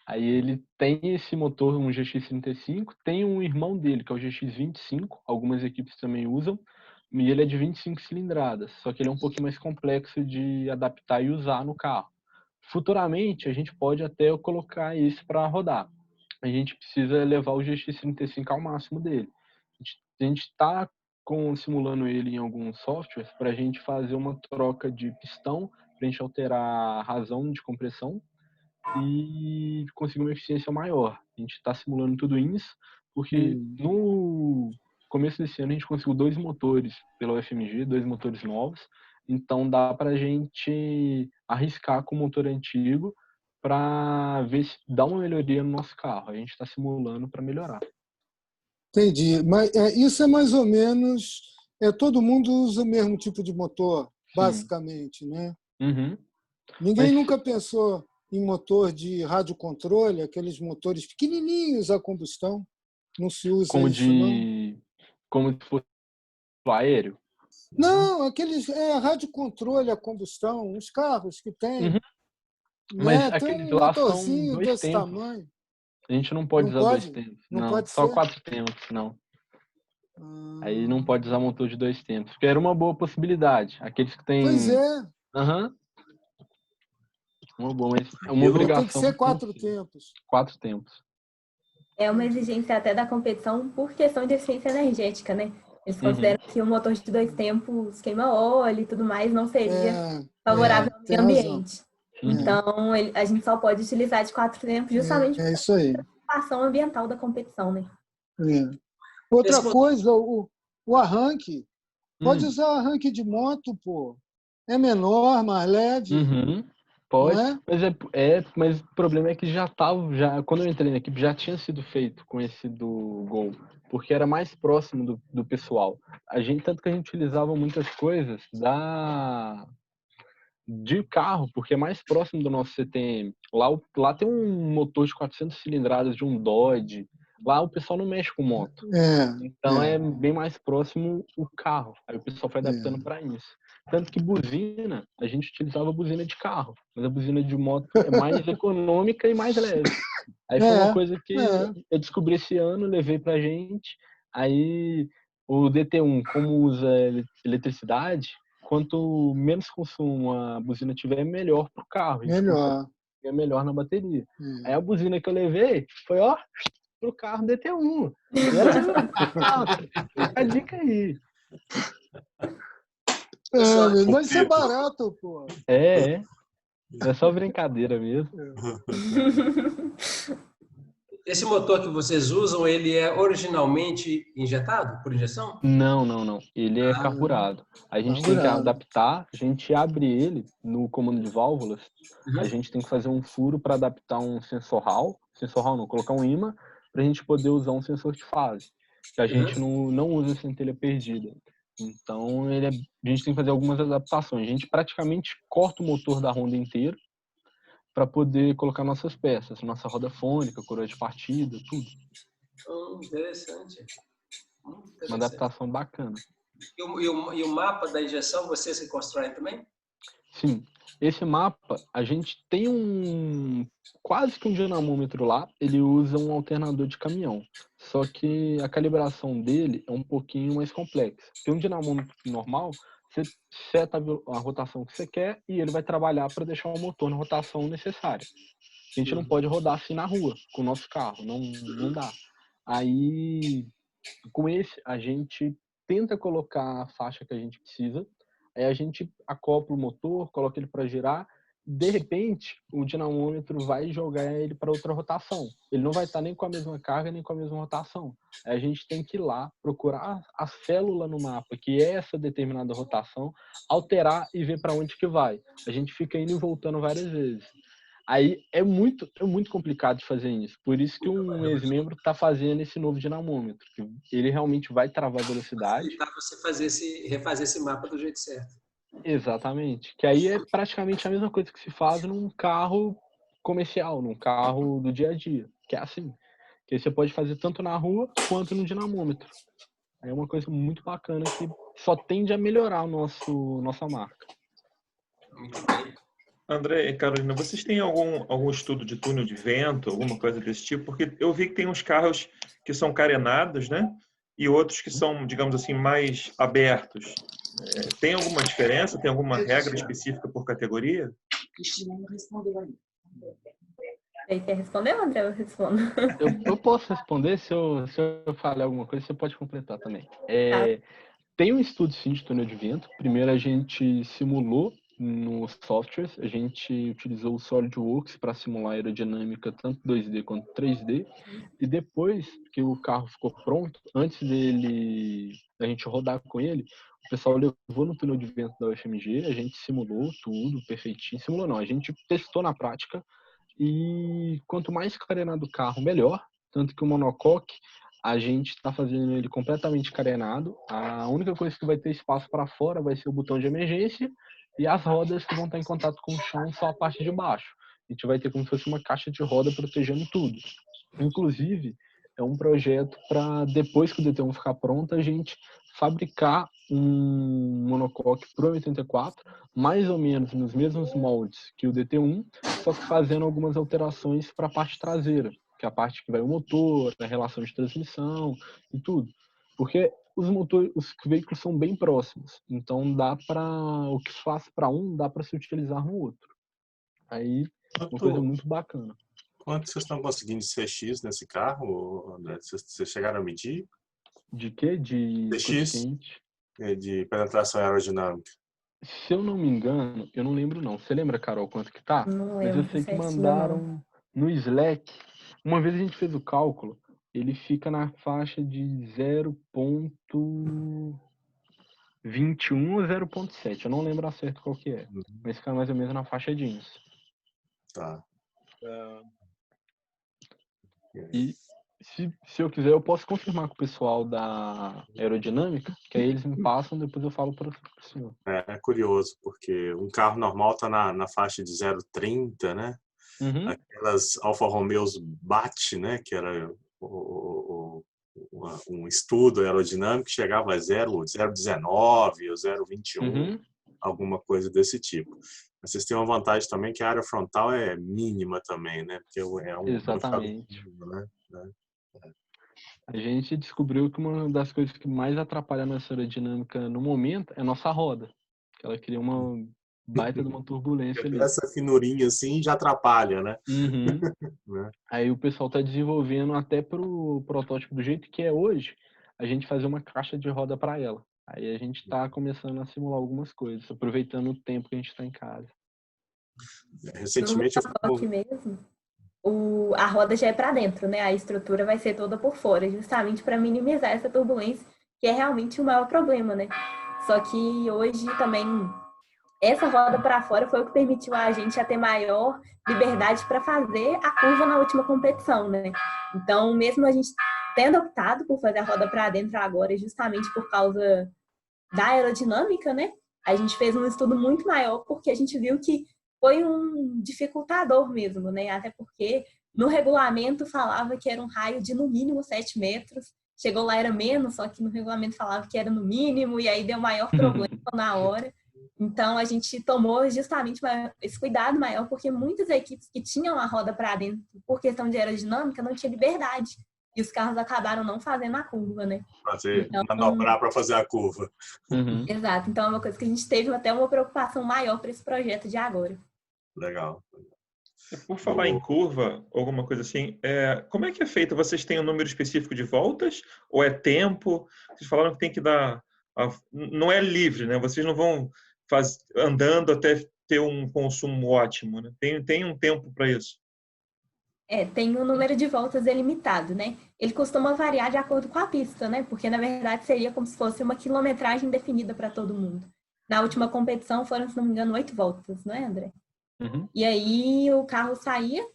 [SPEAKER 3] Aí ele tem esse motor, um GX35, tem um irmão dele, que é o GX25, algumas equipes também usam, e ele é de 25 cilindradas, só que ele é um pouquinho mais complexo de adaptar e usar no carro. Futuramente, a gente pode até colocar isso para rodar. A gente precisa levar o GX35 ao máximo dele. A gente está simulando ele em alguns softwares para a gente fazer uma troca de pistão, para a gente alterar a razão de compressão e conseguir uma eficiência maior. A gente está simulando tudo isso, porque no começo desse ano a gente conseguiu 2 motores pela UFMG, 2 motores novos, então dá para a gente arriscar com o motor antigo para ver se dá uma melhoria no nosso carro. A gente está simulando para melhorar.
[SPEAKER 8] Entendi. Mas isso é mais ou menos... todo mundo usa o mesmo tipo de motor, basicamente, né?
[SPEAKER 3] Uhum.
[SPEAKER 8] Ninguém nunca pensou em motor de radiocontrole, aqueles motores pequenininhos a combustão. Não se usa isso, não?
[SPEAKER 3] Como se fosse aéreo?
[SPEAKER 8] Não, aqueles radiocontrole a combustão, os carros que tem.
[SPEAKER 3] Uhum.
[SPEAKER 8] Né?
[SPEAKER 3] Mas
[SPEAKER 8] Tem
[SPEAKER 3] aqueles
[SPEAKER 8] um
[SPEAKER 3] lá são
[SPEAKER 8] motorzinho
[SPEAKER 3] 2
[SPEAKER 8] desse
[SPEAKER 3] tempos.
[SPEAKER 8] tamanho.
[SPEAKER 3] A gente não pode
[SPEAKER 8] Não
[SPEAKER 3] usar
[SPEAKER 8] pode?
[SPEAKER 3] 2 tempos.
[SPEAKER 8] Não
[SPEAKER 3] Não,
[SPEAKER 8] pode
[SPEAKER 3] só
[SPEAKER 8] ser?
[SPEAKER 3] 4 tempos, não. Aí não pode usar motor de 2 tempos, porque era uma boa possibilidade. Aqueles que tem...
[SPEAKER 8] Pois é.
[SPEAKER 3] Aham. Uma boa, mas é uma obrigação.
[SPEAKER 8] Tem que ser 4 tempos.
[SPEAKER 3] 4 tempos.
[SPEAKER 2] É uma exigência até da competição por questão de eficiência energética, né? Eles consideram que o motor de 2 tempos queima óleo e tudo mais não seria favorável ao meio ambiente. Então, a gente só pode utilizar de 4 tempos justamente
[SPEAKER 8] É isso aí.
[SPEAKER 2] pela preocupação ambiental da competição, né?
[SPEAKER 8] Outra coisa, o arranque. Pode usar arranque de moto, pô. É menor, mais leve.
[SPEAKER 3] Pode,
[SPEAKER 8] não é?
[SPEAKER 3] mas o problema é que quando eu entrei na equipe, já tinha sido feito com esse do Gol, porque era mais próximo do pessoal. Tanto que a gente utilizava muitas coisas de carro, porque é mais próximo do nosso CTM. Lá tem um motor de 400 cilindradas de um Dodge. Lá o pessoal não mexe com moto. Então é bem mais próximo o carro. Aí o pessoal foi adaptando para isso. Tanto que buzina, a gente utilizava buzina de carro, mas a buzina de moto é mais econômica e mais leve. Aí foi uma coisa que eu descobri esse ano, levei pra gente. Aí o DT1, como usa eletricidade, quanto menos consumo a buzina tiver, melhor pro carro. É melhor na bateria. Aí a buzina que eu levei foi, pro carro DT1. E era a dica aí.
[SPEAKER 8] Mas isso é barato, pô.
[SPEAKER 3] É só brincadeira mesmo.
[SPEAKER 6] Esse motor que vocês usam, ele é originalmente injetado, por injeção?
[SPEAKER 3] Não. Ele é carburado. A gente tem que adaptar, a gente abre ele no comando de válvulas, a gente tem que fazer um furo para adaptar um sensorral não, colocar um ímã, para a gente poder usar um sensor de fase, que a gente não usa centelha perdida. Então, a gente tem que fazer algumas adaptações. A gente praticamente corta o motor da Honda inteiro para poder colocar nossas peças, nossa roda fônica, coroa de partida, tudo.
[SPEAKER 6] Interessante.
[SPEAKER 3] Uma adaptação bacana.
[SPEAKER 6] E o mapa da injeção, vocês que constroem também?
[SPEAKER 3] Sim. Esse mapa, a gente tem quase que um dinamômetro lá, ele usa um alternador de caminhão. Só que a calibração dele é um pouquinho mais complexa. Tem um dinamômetro normal, você seta a rotação que você quer e ele vai trabalhar para deixar o motor na rotação necessária. A gente não pode rodar assim na rua com o nosso carro, não dá. Aí, com esse, a gente tenta colocar a faixa que a gente precisa, aí a gente acopla o motor, coloca ele para girar de repente, o dinamômetro vai jogar ele para outra rotação. Ele não vai estar nem com a mesma carga, nem com a mesma rotação. Aí a gente tem que ir lá, procurar a célula no mapa, que é essa determinada rotação, alterar e ver para onde que vai. A gente fica indo e voltando várias vezes. Aí é muito complicado de fazer isso. Por isso que um ex-membro está fazendo esse novo dinamômetro. Que ele realmente vai travar a velocidade.
[SPEAKER 6] Para você refazer esse mapa do jeito certo.
[SPEAKER 3] Exatamente. Que aí é praticamente a mesma coisa que se faz num carro comercial, num carro do dia a dia. Que é assim. Que aí você pode fazer tanto na rua quanto no dinamômetro. É uma coisa muito bacana que só tende a melhorar nossa marca.
[SPEAKER 6] Muito bem.
[SPEAKER 1] André e Carolina, vocês têm algum estudo de túnel de vento, alguma coisa desse tipo? Porque eu vi que tem uns carros que são carenados, né? E outros que são, digamos assim, mais abertos. Tem alguma diferença? Tem alguma regra específica por categoria?
[SPEAKER 2] Você quer responder, André? Eu respondo.
[SPEAKER 3] Eu posso responder. Se eu falar alguma coisa, você pode completar também. Tem um estudo, sim, de túnel de vento. Primeiro, a gente simulou nos softwares, a gente utilizou o SolidWorks para simular a aerodinâmica tanto 2D quanto 3D, e depois que o carro ficou pronto, antes da gente rodar com ele, o pessoal levou no túnel de vento da UFMG, a gente simulou tudo perfeitinho, simulou não, a gente testou na prática, e quanto mais carenado o carro, melhor, tanto que o monocoque, a gente está fazendo ele completamente carenado, a única coisa que vai ter espaço para fora vai ser o botão de emergência, e as rodas que vão estar em contato com o chão só a parte de baixo. A gente vai ter como se fosse uma caixa de roda protegendo tudo. Inclusive, é um projeto para, depois que o DT1 ficar pronto, a gente fabricar um monocoque Pro 84, mais ou menos nos mesmos moldes que o DT1, só que fazendo algumas alterações para a parte traseira, que é a parte que vai o motor, a relação de transmissão e tudo. Porque os veículos são bem próximos, então dá para o que faz para um, dá para se utilizar no outro. Aí, uma coisa muito bacana.
[SPEAKER 7] Quanto vocês estão conseguindo de CX nesse carro, André? Vocês chegaram a medir?
[SPEAKER 3] De quê? De
[SPEAKER 7] CX? De penetração aerodinâmica.
[SPEAKER 3] Se eu não me engano, eu não lembro não. Você lembra, Carol, quanto que tá?
[SPEAKER 2] Não
[SPEAKER 3] Mas eu sei que mandaram no Slack. Uma vez a gente fez o cálculo, ele fica na faixa de 0.21 ou 0.7. Eu não lembro a certo qual que é. Mas fica mais ou menos na faixa de isso.
[SPEAKER 7] Tá.
[SPEAKER 3] E se eu quiser, eu posso confirmar com o pessoal da aerodinâmica, que aí eles me passam, depois eu falo para o senhor.
[SPEAKER 7] É curioso, porque um carro normal está na faixa de 0,30, né?
[SPEAKER 3] Uhum.
[SPEAKER 7] Aquelas Alfa Romeos BAT, né? Que era um estudo aerodinâmico, chegava a 0,19 ou 0,21, alguma coisa desse tipo. Mas vocês têm uma vantagem também que a área frontal é mínima também, né? Porque
[SPEAKER 3] Exatamente.
[SPEAKER 7] Né?
[SPEAKER 3] A gente descobriu que uma das coisas que mais atrapalha a nossa aerodinâmica no momento é a nossa roda. Que ela cria uma baita de uma turbulência ali.
[SPEAKER 7] Essa finurinha assim já atrapalha, né?
[SPEAKER 3] Né? Aí o pessoal está desenvolvendo até para o protótipo do jeito que é hoje, a gente fazer uma caixa de roda para ela. Aí a gente está começando a simular algumas coisas, aproveitando o tempo que a gente está em casa.
[SPEAKER 7] Recentemente
[SPEAKER 2] a roda já é para dentro, né? A estrutura vai ser toda por fora, justamente para minimizar essa turbulência, que é realmente o maior problema, né? Só que hoje também essa roda para fora foi o que permitiu a gente a ter maior liberdade para fazer a curva na última competição, né? Então, mesmo a gente tendo optado por fazer a roda para dentro agora, justamente por causa da aerodinâmica, né? A gente fez um estudo muito maior porque a gente viu que foi um dificultador mesmo, né? Até porque no regulamento falava que era um raio de no mínimo 7 metros. Chegou lá era menos, só que no regulamento falava que era no mínimo e aí deu maior problema na hora. Então a gente tomou justamente esse cuidado maior porque muitas equipes que tinham a roda para dentro por questão de aerodinâmica não tinha liberdade. E os carros acabaram não fazendo a curva, né?
[SPEAKER 7] Manobrar para fazer a curva.
[SPEAKER 2] Exato. Então é uma coisa que a gente teve até uma preocupação maior para esse projeto de agora.
[SPEAKER 7] Legal.
[SPEAKER 1] Por falar em curva, alguma coisa assim, como é que é feito? Vocês têm um número específico de voltas? Ou é tempo? Vocês falaram que tem que dar... Não é livre, né? Vocês não vão andando até ter um consumo ótimo, né? Tem um tempo para isso.
[SPEAKER 2] Tem um número de voltas delimitado, né? Ele costuma variar de acordo com a pista, né? Porque, na verdade, seria como se fosse uma quilometragem definida para todo mundo. Na última competição foram, se não me engano, 8 voltas, não é, André?
[SPEAKER 3] Uhum.
[SPEAKER 2] E aí o carro saía,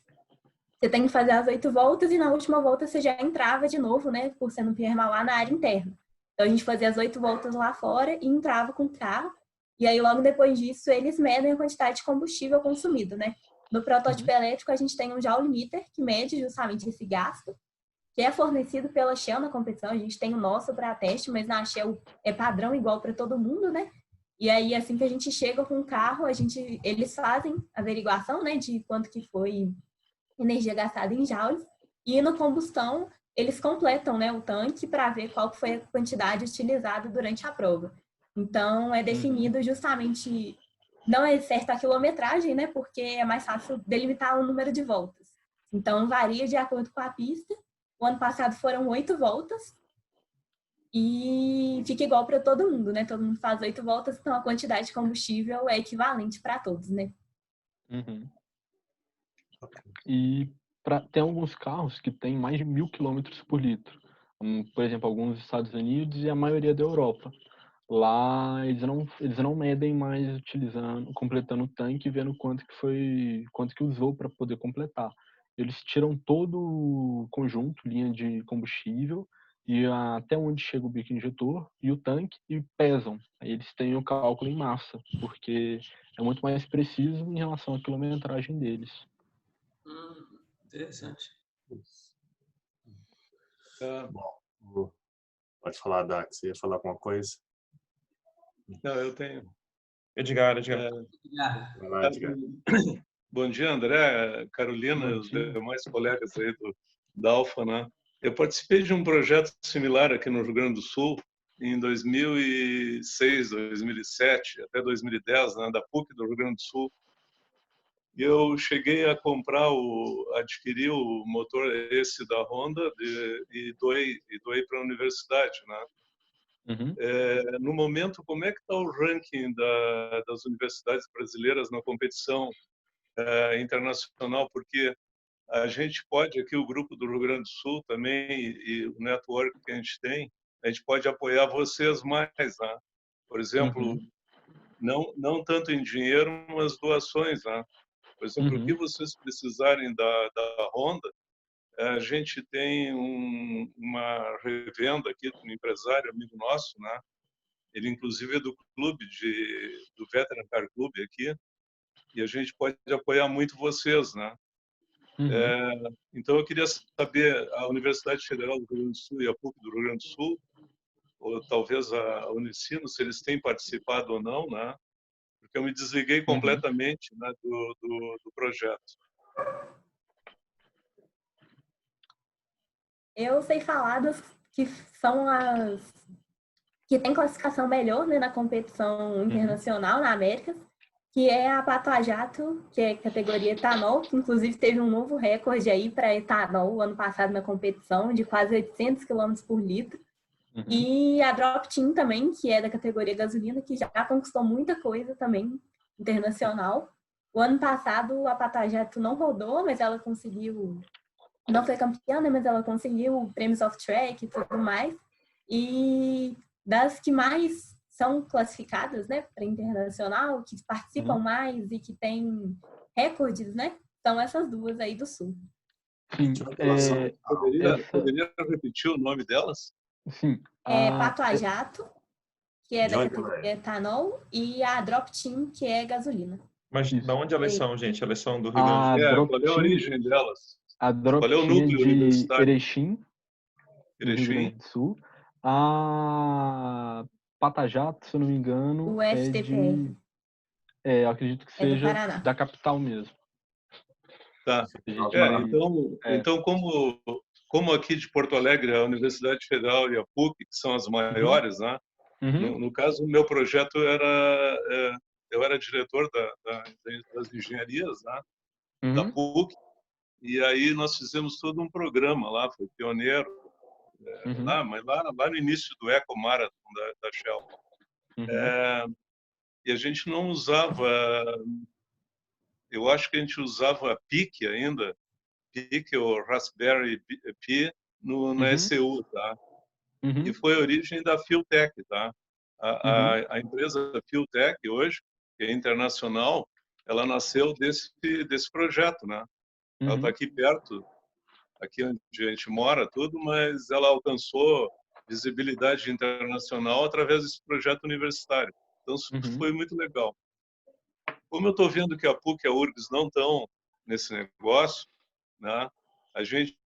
[SPEAKER 2] você tem que fazer as 8 voltas e na última volta você já entrava de novo, né? Por ser no Pierre Mauá, na área interna. Então a gente fazia as 8 voltas lá fora e entrava com o carro. E aí logo depois disso eles medem a quantidade de combustível consumido, né? No protótipo elétrico a gente tem um joule meter que mede justamente esse gasto, que é fornecido pela Shell na competição. A gente tem o nosso para teste, mas na Shell é padrão igual para todo mundo, né? E aí, assim que a gente chega com o carro, eles fazem a averiguação, né, de quanto que foi energia gastada em joules. E no combustão, eles completam, né, o tanque para ver qual foi a quantidade utilizada durante a prova. Então, é definido justamente, não é certa a quilometragem, né, porque é mais fácil delimitar o número de voltas. Então, varia de acordo com a pista. O ano passado foram 8 voltas. E fica igual para todo mundo, né? Todo mundo faz 8 voltas, então a quantidade de combustível é equivalente para todos, né?
[SPEAKER 3] Uhum. E tem alguns carros que têm mais de 1.000 quilômetros por litro. Por exemplo, alguns dos Estados Unidos e a maioria da Europa. Lá eles não medem mais completando o tanque e vendo quanto que usou para poder completar. Eles tiram todo o conjunto, linha de combustível, e até onde chega o bico injetor e o tanque e pesam. Aí eles têm o cálculo em massa, porque é muito mais preciso em relação à quilometragem deles.
[SPEAKER 6] Interessante.
[SPEAKER 7] Bom, pode falar, Dax. Você ia falar alguma coisa?
[SPEAKER 9] Não, eu tenho.
[SPEAKER 1] Edgar.
[SPEAKER 9] Bom dia, André, Carolina e os demais colegas aí da Alfa, né? Eu participei de um projeto similar aqui no Rio Grande do Sul em 2006, 2007, até 2010, né, da PUC do Rio Grande do Sul. E eu cheguei a adquirir o motor esse da Honda e doei para a universidade, né?
[SPEAKER 3] Uhum.
[SPEAKER 9] No momento, como é que está o ranking das universidades brasileiras na competição internacional? Porque a gente pode, aqui o grupo do Rio Grande do Sul também, e o network que a gente tem, a gente pode apoiar vocês mais, né? Por exemplo, não tanto em dinheiro, mas doações, né? Por exemplo, o que vocês precisarem da Honda, a gente tem uma revenda aqui de um empresário, amigo nosso, né? Ele, inclusive, é do clube, do Veteran Car Club aqui, e a gente pode apoiar muito vocês, né? Então, eu queria saber, a Universidade Federal do Rio Grande do Sul e a PUC do Rio Grande do Sul, ou talvez a Unicino, se eles têm participado ou não, né? Porque eu me desliguei completamente, né, do projeto.
[SPEAKER 2] Eu sei falar das que são as que tem classificação melhor, né, na competição internacional na América, que é a Pato a Jato, que é categoria etanol, que inclusive teve um novo recorde aí para etanol ano passado na competição, de quase 800 km por litro. E a Drop Team também, que é da categoria gasolina, que já conquistou muita coisa também internacional. O ano passado a Pato a Jato não rodou, mas ela conseguiu, não foi campeã, né, mas ela conseguiu prêmios off-track e tudo mais. E das que mais são classificadas, né, para internacional, que participam mais e que têm recordes, né, são essas duas aí do Sul.
[SPEAKER 3] Sim.
[SPEAKER 9] Poderia repetir o nome delas?
[SPEAKER 3] Sim.
[SPEAKER 2] Pato a Jato, que é da categoria etanol, e a Drop Team, que é gasolina.
[SPEAKER 1] Mas de onde elas são, gente? Elas são do Rio Grande do Sul?
[SPEAKER 9] Qual é a origem delas?
[SPEAKER 3] A Drop
[SPEAKER 9] Qual é o
[SPEAKER 3] Team
[SPEAKER 9] núcleo
[SPEAKER 3] de
[SPEAKER 9] universitário?
[SPEAKER 3] Erechim, do Rio Grande do Sul. A Pato Jato, se eu não me engano,
[SPEAKER 2] o FTPR.
[SPEAKER 3] Eu acredito que seja da capital mesmo.
[SPEAKER 9] Tá. Então, como aqui de Porto Alegre, a Universidade Federal e a PUC, que são as maiores, né? No caso, o meu projeto eu era diretor das engenharias, né? Da PUC, e aí nós fizemos todo um programa lá, foi pioneiro, mas lá no início do Eco Marathon da Shell. e a gente não usava, eu acho que a gente usava PIC ainda, PIC ou Raspberry Pi na ECU, tá? E foi a origem da Filtech, tá? A empresa Filtech hoje, que é internacional, ela nasceu desse projeto, né? Ela está aqui perto, aqui onde a gente mora, tudo, mas ela alcançou visibilidade internacional através desse projeto universitário. Então, isso foi muito legal. Como eu estou vendo que a PUC e a URGS não estão nesse negócio, né? A gente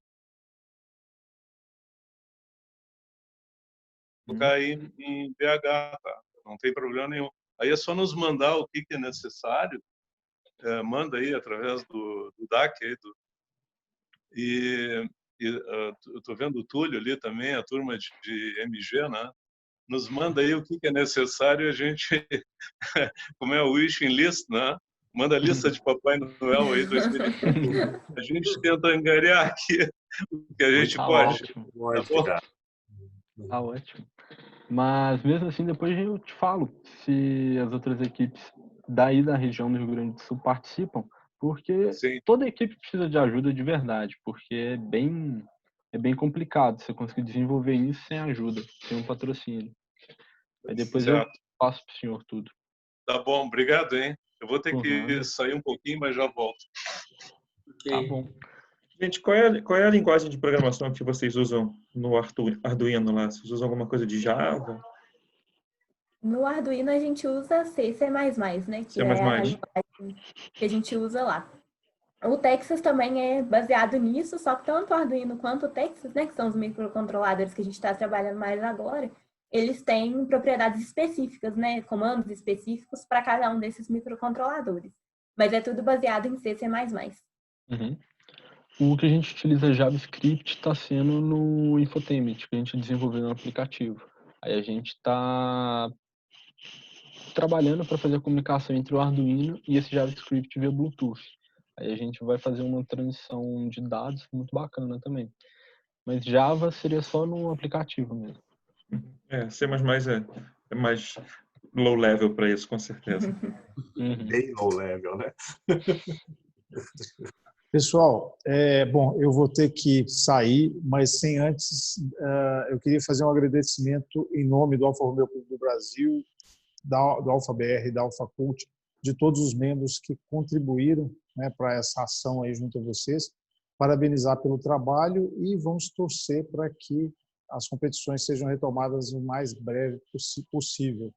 [SPEAKER 9] colocar aí em BH, tá? Não tem problema nenhum. Aí é só nos mandar o que é necessário, manda aí através do DAC aí, eu estou vendo o Túlio ali também, a turma de MG, né? Nos manda aí o que é necessário e a gente, como é o wishing list, né? Manda a lista de Papai Noel aí 2020. A gente tenta angariar aqui o que a gente pode.
[SPEAKER 3] Ótimo.
[SPEAKER 9] Tá
[SPEAKER 3] ótimo. Mas mesmo assim, depois eu te falo se as outras equipes daí da região do Rio Grande do Sul participam, porque toda equipe precisa de ajuda de verdade, porque é bem complicado você conseguir desenvolver isso sem ajuda, sem um patrocínio. Aí depois eu passo para o senhor tudo.
[SPEAKER 9] Tá bom, obrigado, hein? Eu vou ter que sair um pouquinho, mas já volto.
[SPEAKER 3] Tá bom.
[SPEAKER 1] Gente, qual é a linguagem de programação que vocês usam no Arduino lá? Vocês usam alguma coisa de Java?
[SPEAKER 2] No Arduino a gente usa C++, né? Que é a linguagem que a gente usa lá. O Texas também é baseado nisso, só que tanto o Arduino quanto o Texas, né? Que são os microcontroladores que a gente está trabalhando mais agora, eles têm propriedades específicas, né? Comandos específicos para cada um desses microcontroladores. Mas é tudo baseado em C++.
[SPEAKER 3] O que a gente utiliza JavaScript está sendo no Infotainment, que a gente desenvolveu no aplicativo. Aí a gente está trabalhando para fazer a comunicação entre o Arduino e esse JavaScript via Bluetooth. Aí a gente vai fazer uma transição de dados muito bacana também. Mas Java seria só no aplicativo mesmo.
[SPEAKER 1] C++ é mais low level para isso, com certeza.
[SPEAKER 7] Bem low level, né?
[SPEAKER 10] Pessoal, bom, eu vou ter que sair, mas sem antes, eu queria fazer um agradecimento em nome do Alfa Romeo Clube do Brasil, do Alfa BR, da Alfa Cult, de todos os membros que contribuíram, né, para essa ação aí junto a vocês, parabenizar pelo trabalho e vamos torcer para que as competições sejam retomadas o mais breve possível.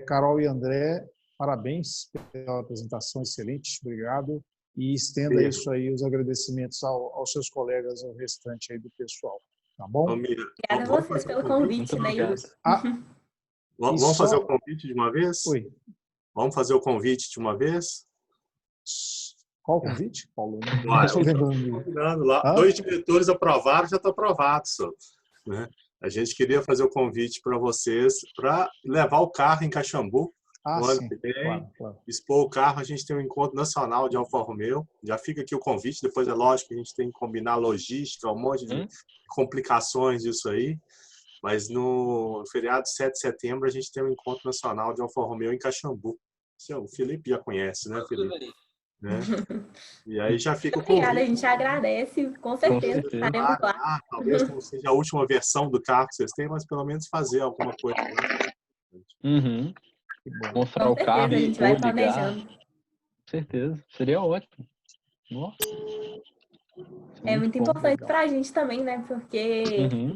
[SPEAKER 10] Carol e André, parabéns pela apresentação excelente, obrigado. E estenda isso aí, os agradecimentos aos seus colegas, ao restante aí do pessoal. Tá bom?
[SPEAKER 2] Obrigada a vocês pelo convite, né, Ilson?
[SPEAKER 7] Vamos fazer o convite de uma vez?
[SPEAKER 10] Oi.
[SPEAKER 7] Vamos fazer o convite de uma vez?
[SPEAKER 10] Qual o convite, Paulo?
[SPEAKER 7] Não estou lembrando lá. 2 diretores aprovaram, já está aprovado, só, né? A gente queria fazer o convite para vocês para levar o carro em Caxambu. No ano que vem, expor o carro, a gente tem um encontro nacional de Alfa Romeo. Já fica aqui o convite, depois é lógico que a gente tem que combinar logística, um monte de complicações disso aí. Mas no feriado de 7 de setembro a gente tem um encontro nacional de Alfa Romeo em Caxambu. O Felipe já conhece, né, Felipe? Né? E aí já fica o convite.
[SPEAKER 2] Obrigada, a gente agradece, com certeza estaremos lá.
[SPEAKER 7] Talvez não seja a última versão do carro que vocês têm, mas pelo menos fazer alguma coisa.
[SPEAKER 3] Mostrar o carro
[SPEAKER 2] a gente vai planejando.
[SPEAKER 3] Com certeza, seria ótimo. Nossa.
[SPEAKER 2] É muito importante para a gente também, né? Porque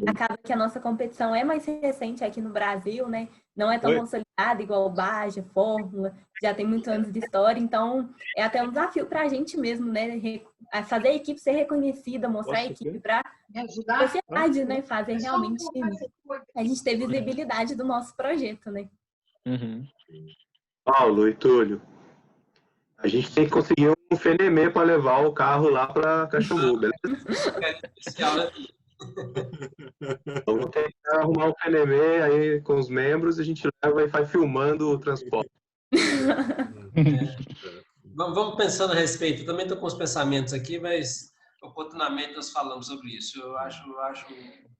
[SPEAKER 2] acaba que a nossa competição é mais recente aqui no Brasil, né? Não é tão consolidada igual o Baja, Fórmula, já tem muitos anos de história, então é até um desafio para a gente mesmo, né? Fazer a equipe ser reconhecida, mostrar a equipe para a sociedade, né? Fazer realmente a gente ter visibilidade do nosso projeto, né?
[SPEAKER 11] Paulo e Túlio, a gente tem que conseguir um FNME para levar o carro lá para Caxambu, beleza? Vamos tentar arrumar um FNME aí com os membros, a gente leva e vai filmando o transporte.
[SPEAKER 6] Vamos pensando a respeito. Eu também estou com os pensamentos aqui, mas oportunamente nós falamos sobre isso. Eu acho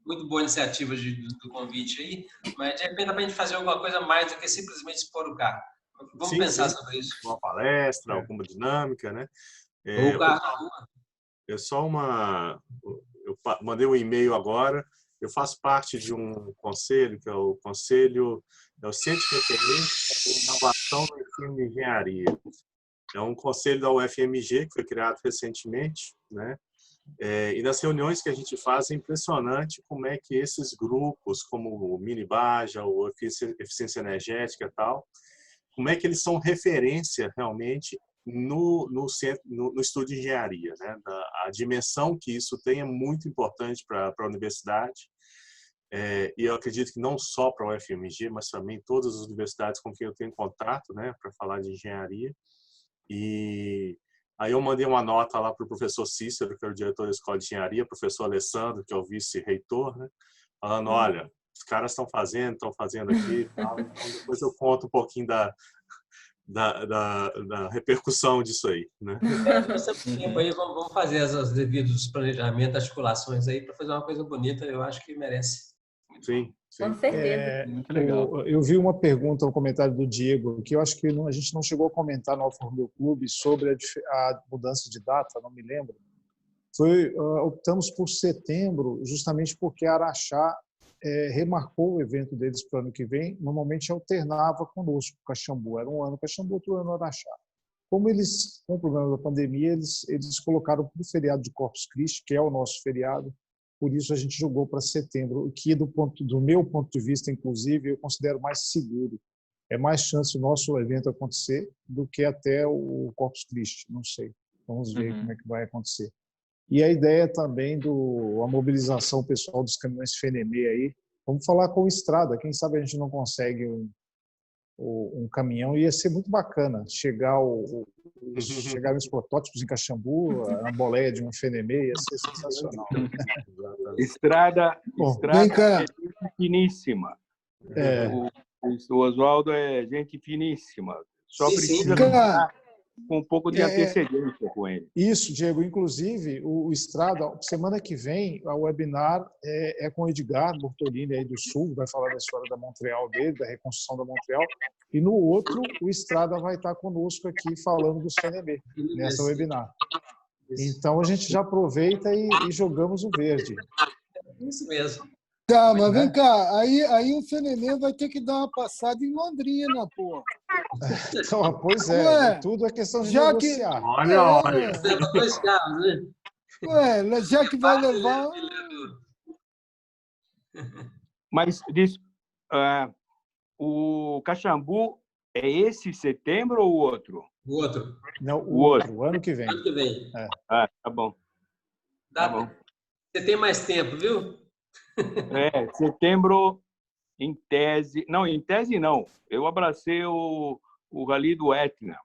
[SPEAKER 6] muito boa iniciativa do convite aí, mas de repente dá para a gente fazer alguma coisa mais do que simplesmente expor o carro. Vamos pensar sobre isso.
[SPEAKER 7] Uma palestra, alguma dinâmica, né? Eu mandei um e-mail agora. Eu faço parte de um conselho, que é o Conselho, é o Centro de Referência de Inovação no Ensino de Engenharia. É um conselho da UFMG, que foi criado recentemente, né? E nas reuniões que a gente faz, é impressionante como é que esses grupos, como o Mini-Baja, o Eficiência Energética e tal, como é que eles são referência realmente no estudo de engenharia, né? A dimensão que isso tem é muito importante para a universidade. E eu acredito que não só para a UFMG, mas também todas as universidades com quem eu tenho contato, né, para falar de engenharia. E aí eu mandei uma nota lá para o professor Cícero, que é o diretor da Escola de Engenharia, professor Alessandro, que é o vice-reitor, né, falando, olha, os caras estão fazendo aqui e tal. Então depois eu conto um pouquinho da repercussão disso aí, né?
[SPEAKER 6] Tempo aí, vamos fazer os devidos planejamentos, articulações aí para fazer uma coisa bonita. Eu acho que merece.
[SPEAKER 7] Sim.
[SPEAKER 2] Com certeza.
[SPEAKER 10] Muito legal. Eu vi uma pergunta, um comentário do Diego, que eu acho que a gente não chegou a comentar no Alfa Romeo Clube sobre a mudança de data, não me lembro. Optamos por setembro, justamente porque a Araxá remarcou o evento deles para o ano que vem. Normalmente alternava conosco, Caxambu. Era um ano Caxambu, outro ano Araxá. Como eles, com o problema da pandemia, eles colocaram para o feriado de Corpus Christi, que é o nosso feriado. Por isso a gente jogou para setembro, que do meu ponto de vista, inclusive, eu considero mais seguro. É mais chance o nosso evento acontecer do que até o Corpus Christi, não sei. Vamos ver como é que vai acontecer. E a ideia também a mobilização pessoal dos caminhões FNME aí. Vamos falar com o Estrada, quem sabe a gente não consegue um caminhão. Ia ser muito bacana chegar nos protótipos em Caxambu, a boleia de um FNME, ia ser sensacional.
[SPEAKER 12] Estrada é gente finíssima. O Oswaldo é gente finíssima. Só precisa ficar com um pouco de antecedência com ele.
[SPEAKER 10] Isso, Diego. Inclusive, o Estrada, semana que vem, a webinar é com o Edgar Bortolini, aí do Sul, vai falar da história da Montreal dele, da reconstrução da Montreal. E no outro, o Estrada vai estar conosco aqui falando do CNB, nessa webinar. Então, a gente já aproveita e jogamos o verde.
[SPEAKER 6] Isso mesmo.
[SPEAKER 8] Tá, mas vem cá, aí o FNM vai ter que dar uma passada em Londrina, pô.
[SPEAKER 10] Então, pois é, tudo é questão de negociar.
[SPEAKER 7] Olha.
[SPEAKER 8] Já que vai levar...
[SPEAKER 12] Mas o Caxambu é esse setembro ou o outro?
[SPEAKER 6] O outro.
[SPEAKER 10] Não, o outro, o ano que vem.
[SPEAKER 6] Ano que vem.
[SPEAKER 12] Tá bom.
[SPEAKER 6] Tá bom. Você tem mais tempo, viu?
[SPEAKER 12] Setembro, em tese... Não, em tese não. Eu abracei o Rally do Etna.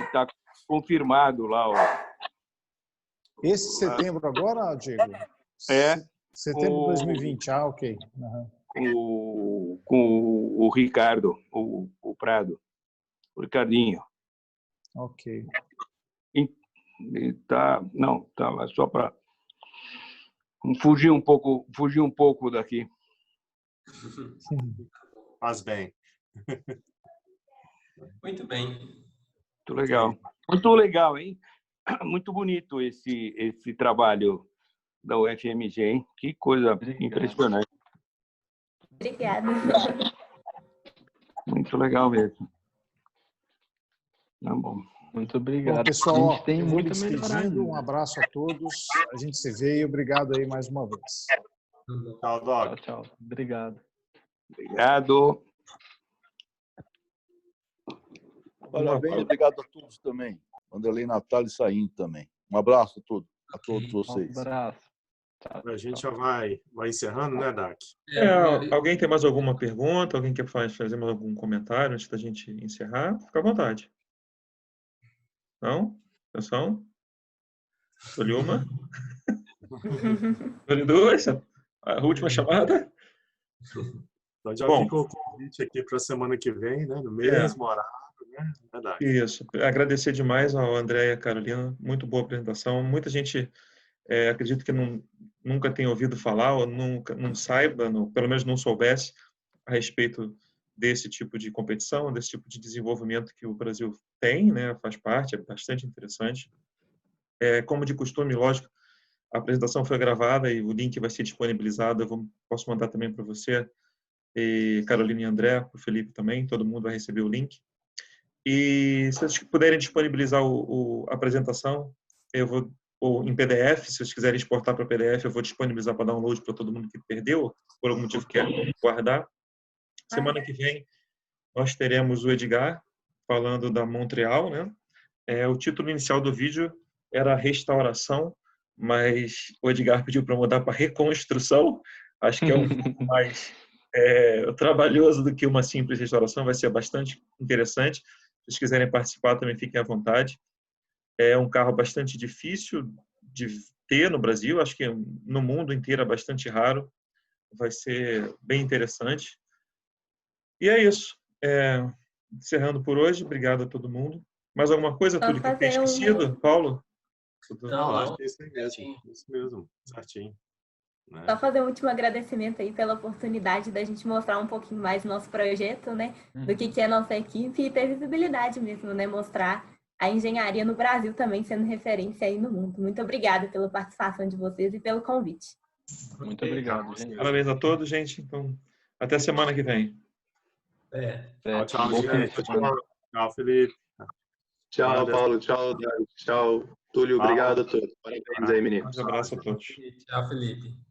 [SPEAKER 12] Está confirmado lá.
[SPEAKER 10] Esse setembro agora, Diego? Setembro de 2020, ok.
[SPEAKER 12] Com o Ricardo, o Prado. O Ricardinho.
[SPEAKER 10] Ok.
[SPEAKER 12] Tá só para... Fugir um pouco daqui.
[SPEAKER 7] Faz bem.
[SPEAKER 6] Muito bem.
[SPEAKER 12] Muito legal. Muito legal, hein? Muito bonito esse trabalho da UFMG, hein? Que coisa impressionante.
[SPEAKER 2] Obrigada.
[SPEAKER 12] Muito legal mesmo. Tá bom.
[SPEAKER 3] Muito obrigado.
[SPEAKER 10] Bom, pessoal,
[SPEAKER 3] a gente tem muito
[SPEAKER 10] despedindo. Um abraço a todos. A gente se vê e obrigado aí mais uma vez.
[SPEAKER 7] Tchau, Doc.
[SPEAKER 3] Tchau. Obrigado.
[SPEAKER 12] Obrigado.
[SPEAKER 13] Parabéns, obrigado a todos também. Wanderlei, Natália e Saindo também. Um abraço a todos vocês.
[SPEAKER 3] Um abraço.
[SPEAKER 7] A gente já vai encerrando, né, Dac?
[SPEAKER 1] Alguém tem mais alguma pergunta? Alguém quer fazer mais algum comentário antes da gente encerrar? Fica à vontade. Não? Atenção. Escolhi uma. Escolhi duas. A última chamada.
[SPEAKER 7] Então já ficou o convite aqui para a semana que vem, né? No mesmo horário, né? Verdade.
[SPEAKER 1] Isso. Agradecer demais ao André e a Carolina. Muito boa apresentação. Muita gente acredito que nunca tenha ouvido falar ou não saiba, pelo menos não soubesse a respeito desse tipo de competição, desse tipo de desenvolvimento que o Brasil tem, né? Faz parte, é bastante interessante. Como de costume, lógico, a apresentação foi gravada e o link vai ser disponibilizado. Posso mandar também para você, e Carolina e André, para o Felipe também, todo mundo vai receber o link. E se vocês puderem disponibilizar a apresentação, eu vou, ou em PDF, se vocês quiserem exportar para PDF, eu vou disponibilizar para download para todo mundo que perdeu, por algum motivo quer guardar. Semana que vem nós teremos o Edgar falando da Montreal, né? O título inicial do vídeo era Restauração, mas o Edgar pediu para mudar para Reconstrução. Acho que é um pouco mais trabalhoso do que uma simples restauração, vai ser bastante interessante. Se vocês quiserem participar, também fiquem à vontade. É um carro bastante difícil de ter no Brasil, acho que no mundo inteiro é bastante raro. Vai ser bem interessante. E é isso. Encerrando por hoje, obrigado a todo mundo. Mais alguma coisa, Túlio, que eu tenha esquecido? Paulo?
[SPEAKER 7] Não, acho que é isso mesmo. Isso mesmo, certinho.
[SPEAKER 2] Só fazer um último agradecimento aí pela oportunidade da gente mostrar um pouquinho mais o nosso projeto, né? Do que é a nossa equipe e ter visibilidade mesmo, né? Mostrar a engenharia no Brasil também sendo referência aí no mundo. Muito obrigada pela participação de vocês e pelo convite.
[SPEAKER 3] Muito obrigado, gente.
[SPEAKER 1] Parabéns a todos, gente. Então, até semana que vem.
[SPEAKER 7] Tchau, gente. Tchau, Felipe.
[SPEAKER 11] Tchau, Paulo. Tchau, Dário. Tchau, Túlio. Obrigado a todos. Parabéns aí, meninos.
[SPEAKER 1] Um abraço a todos.
[SPEAKER 6] Tchau, Felipe.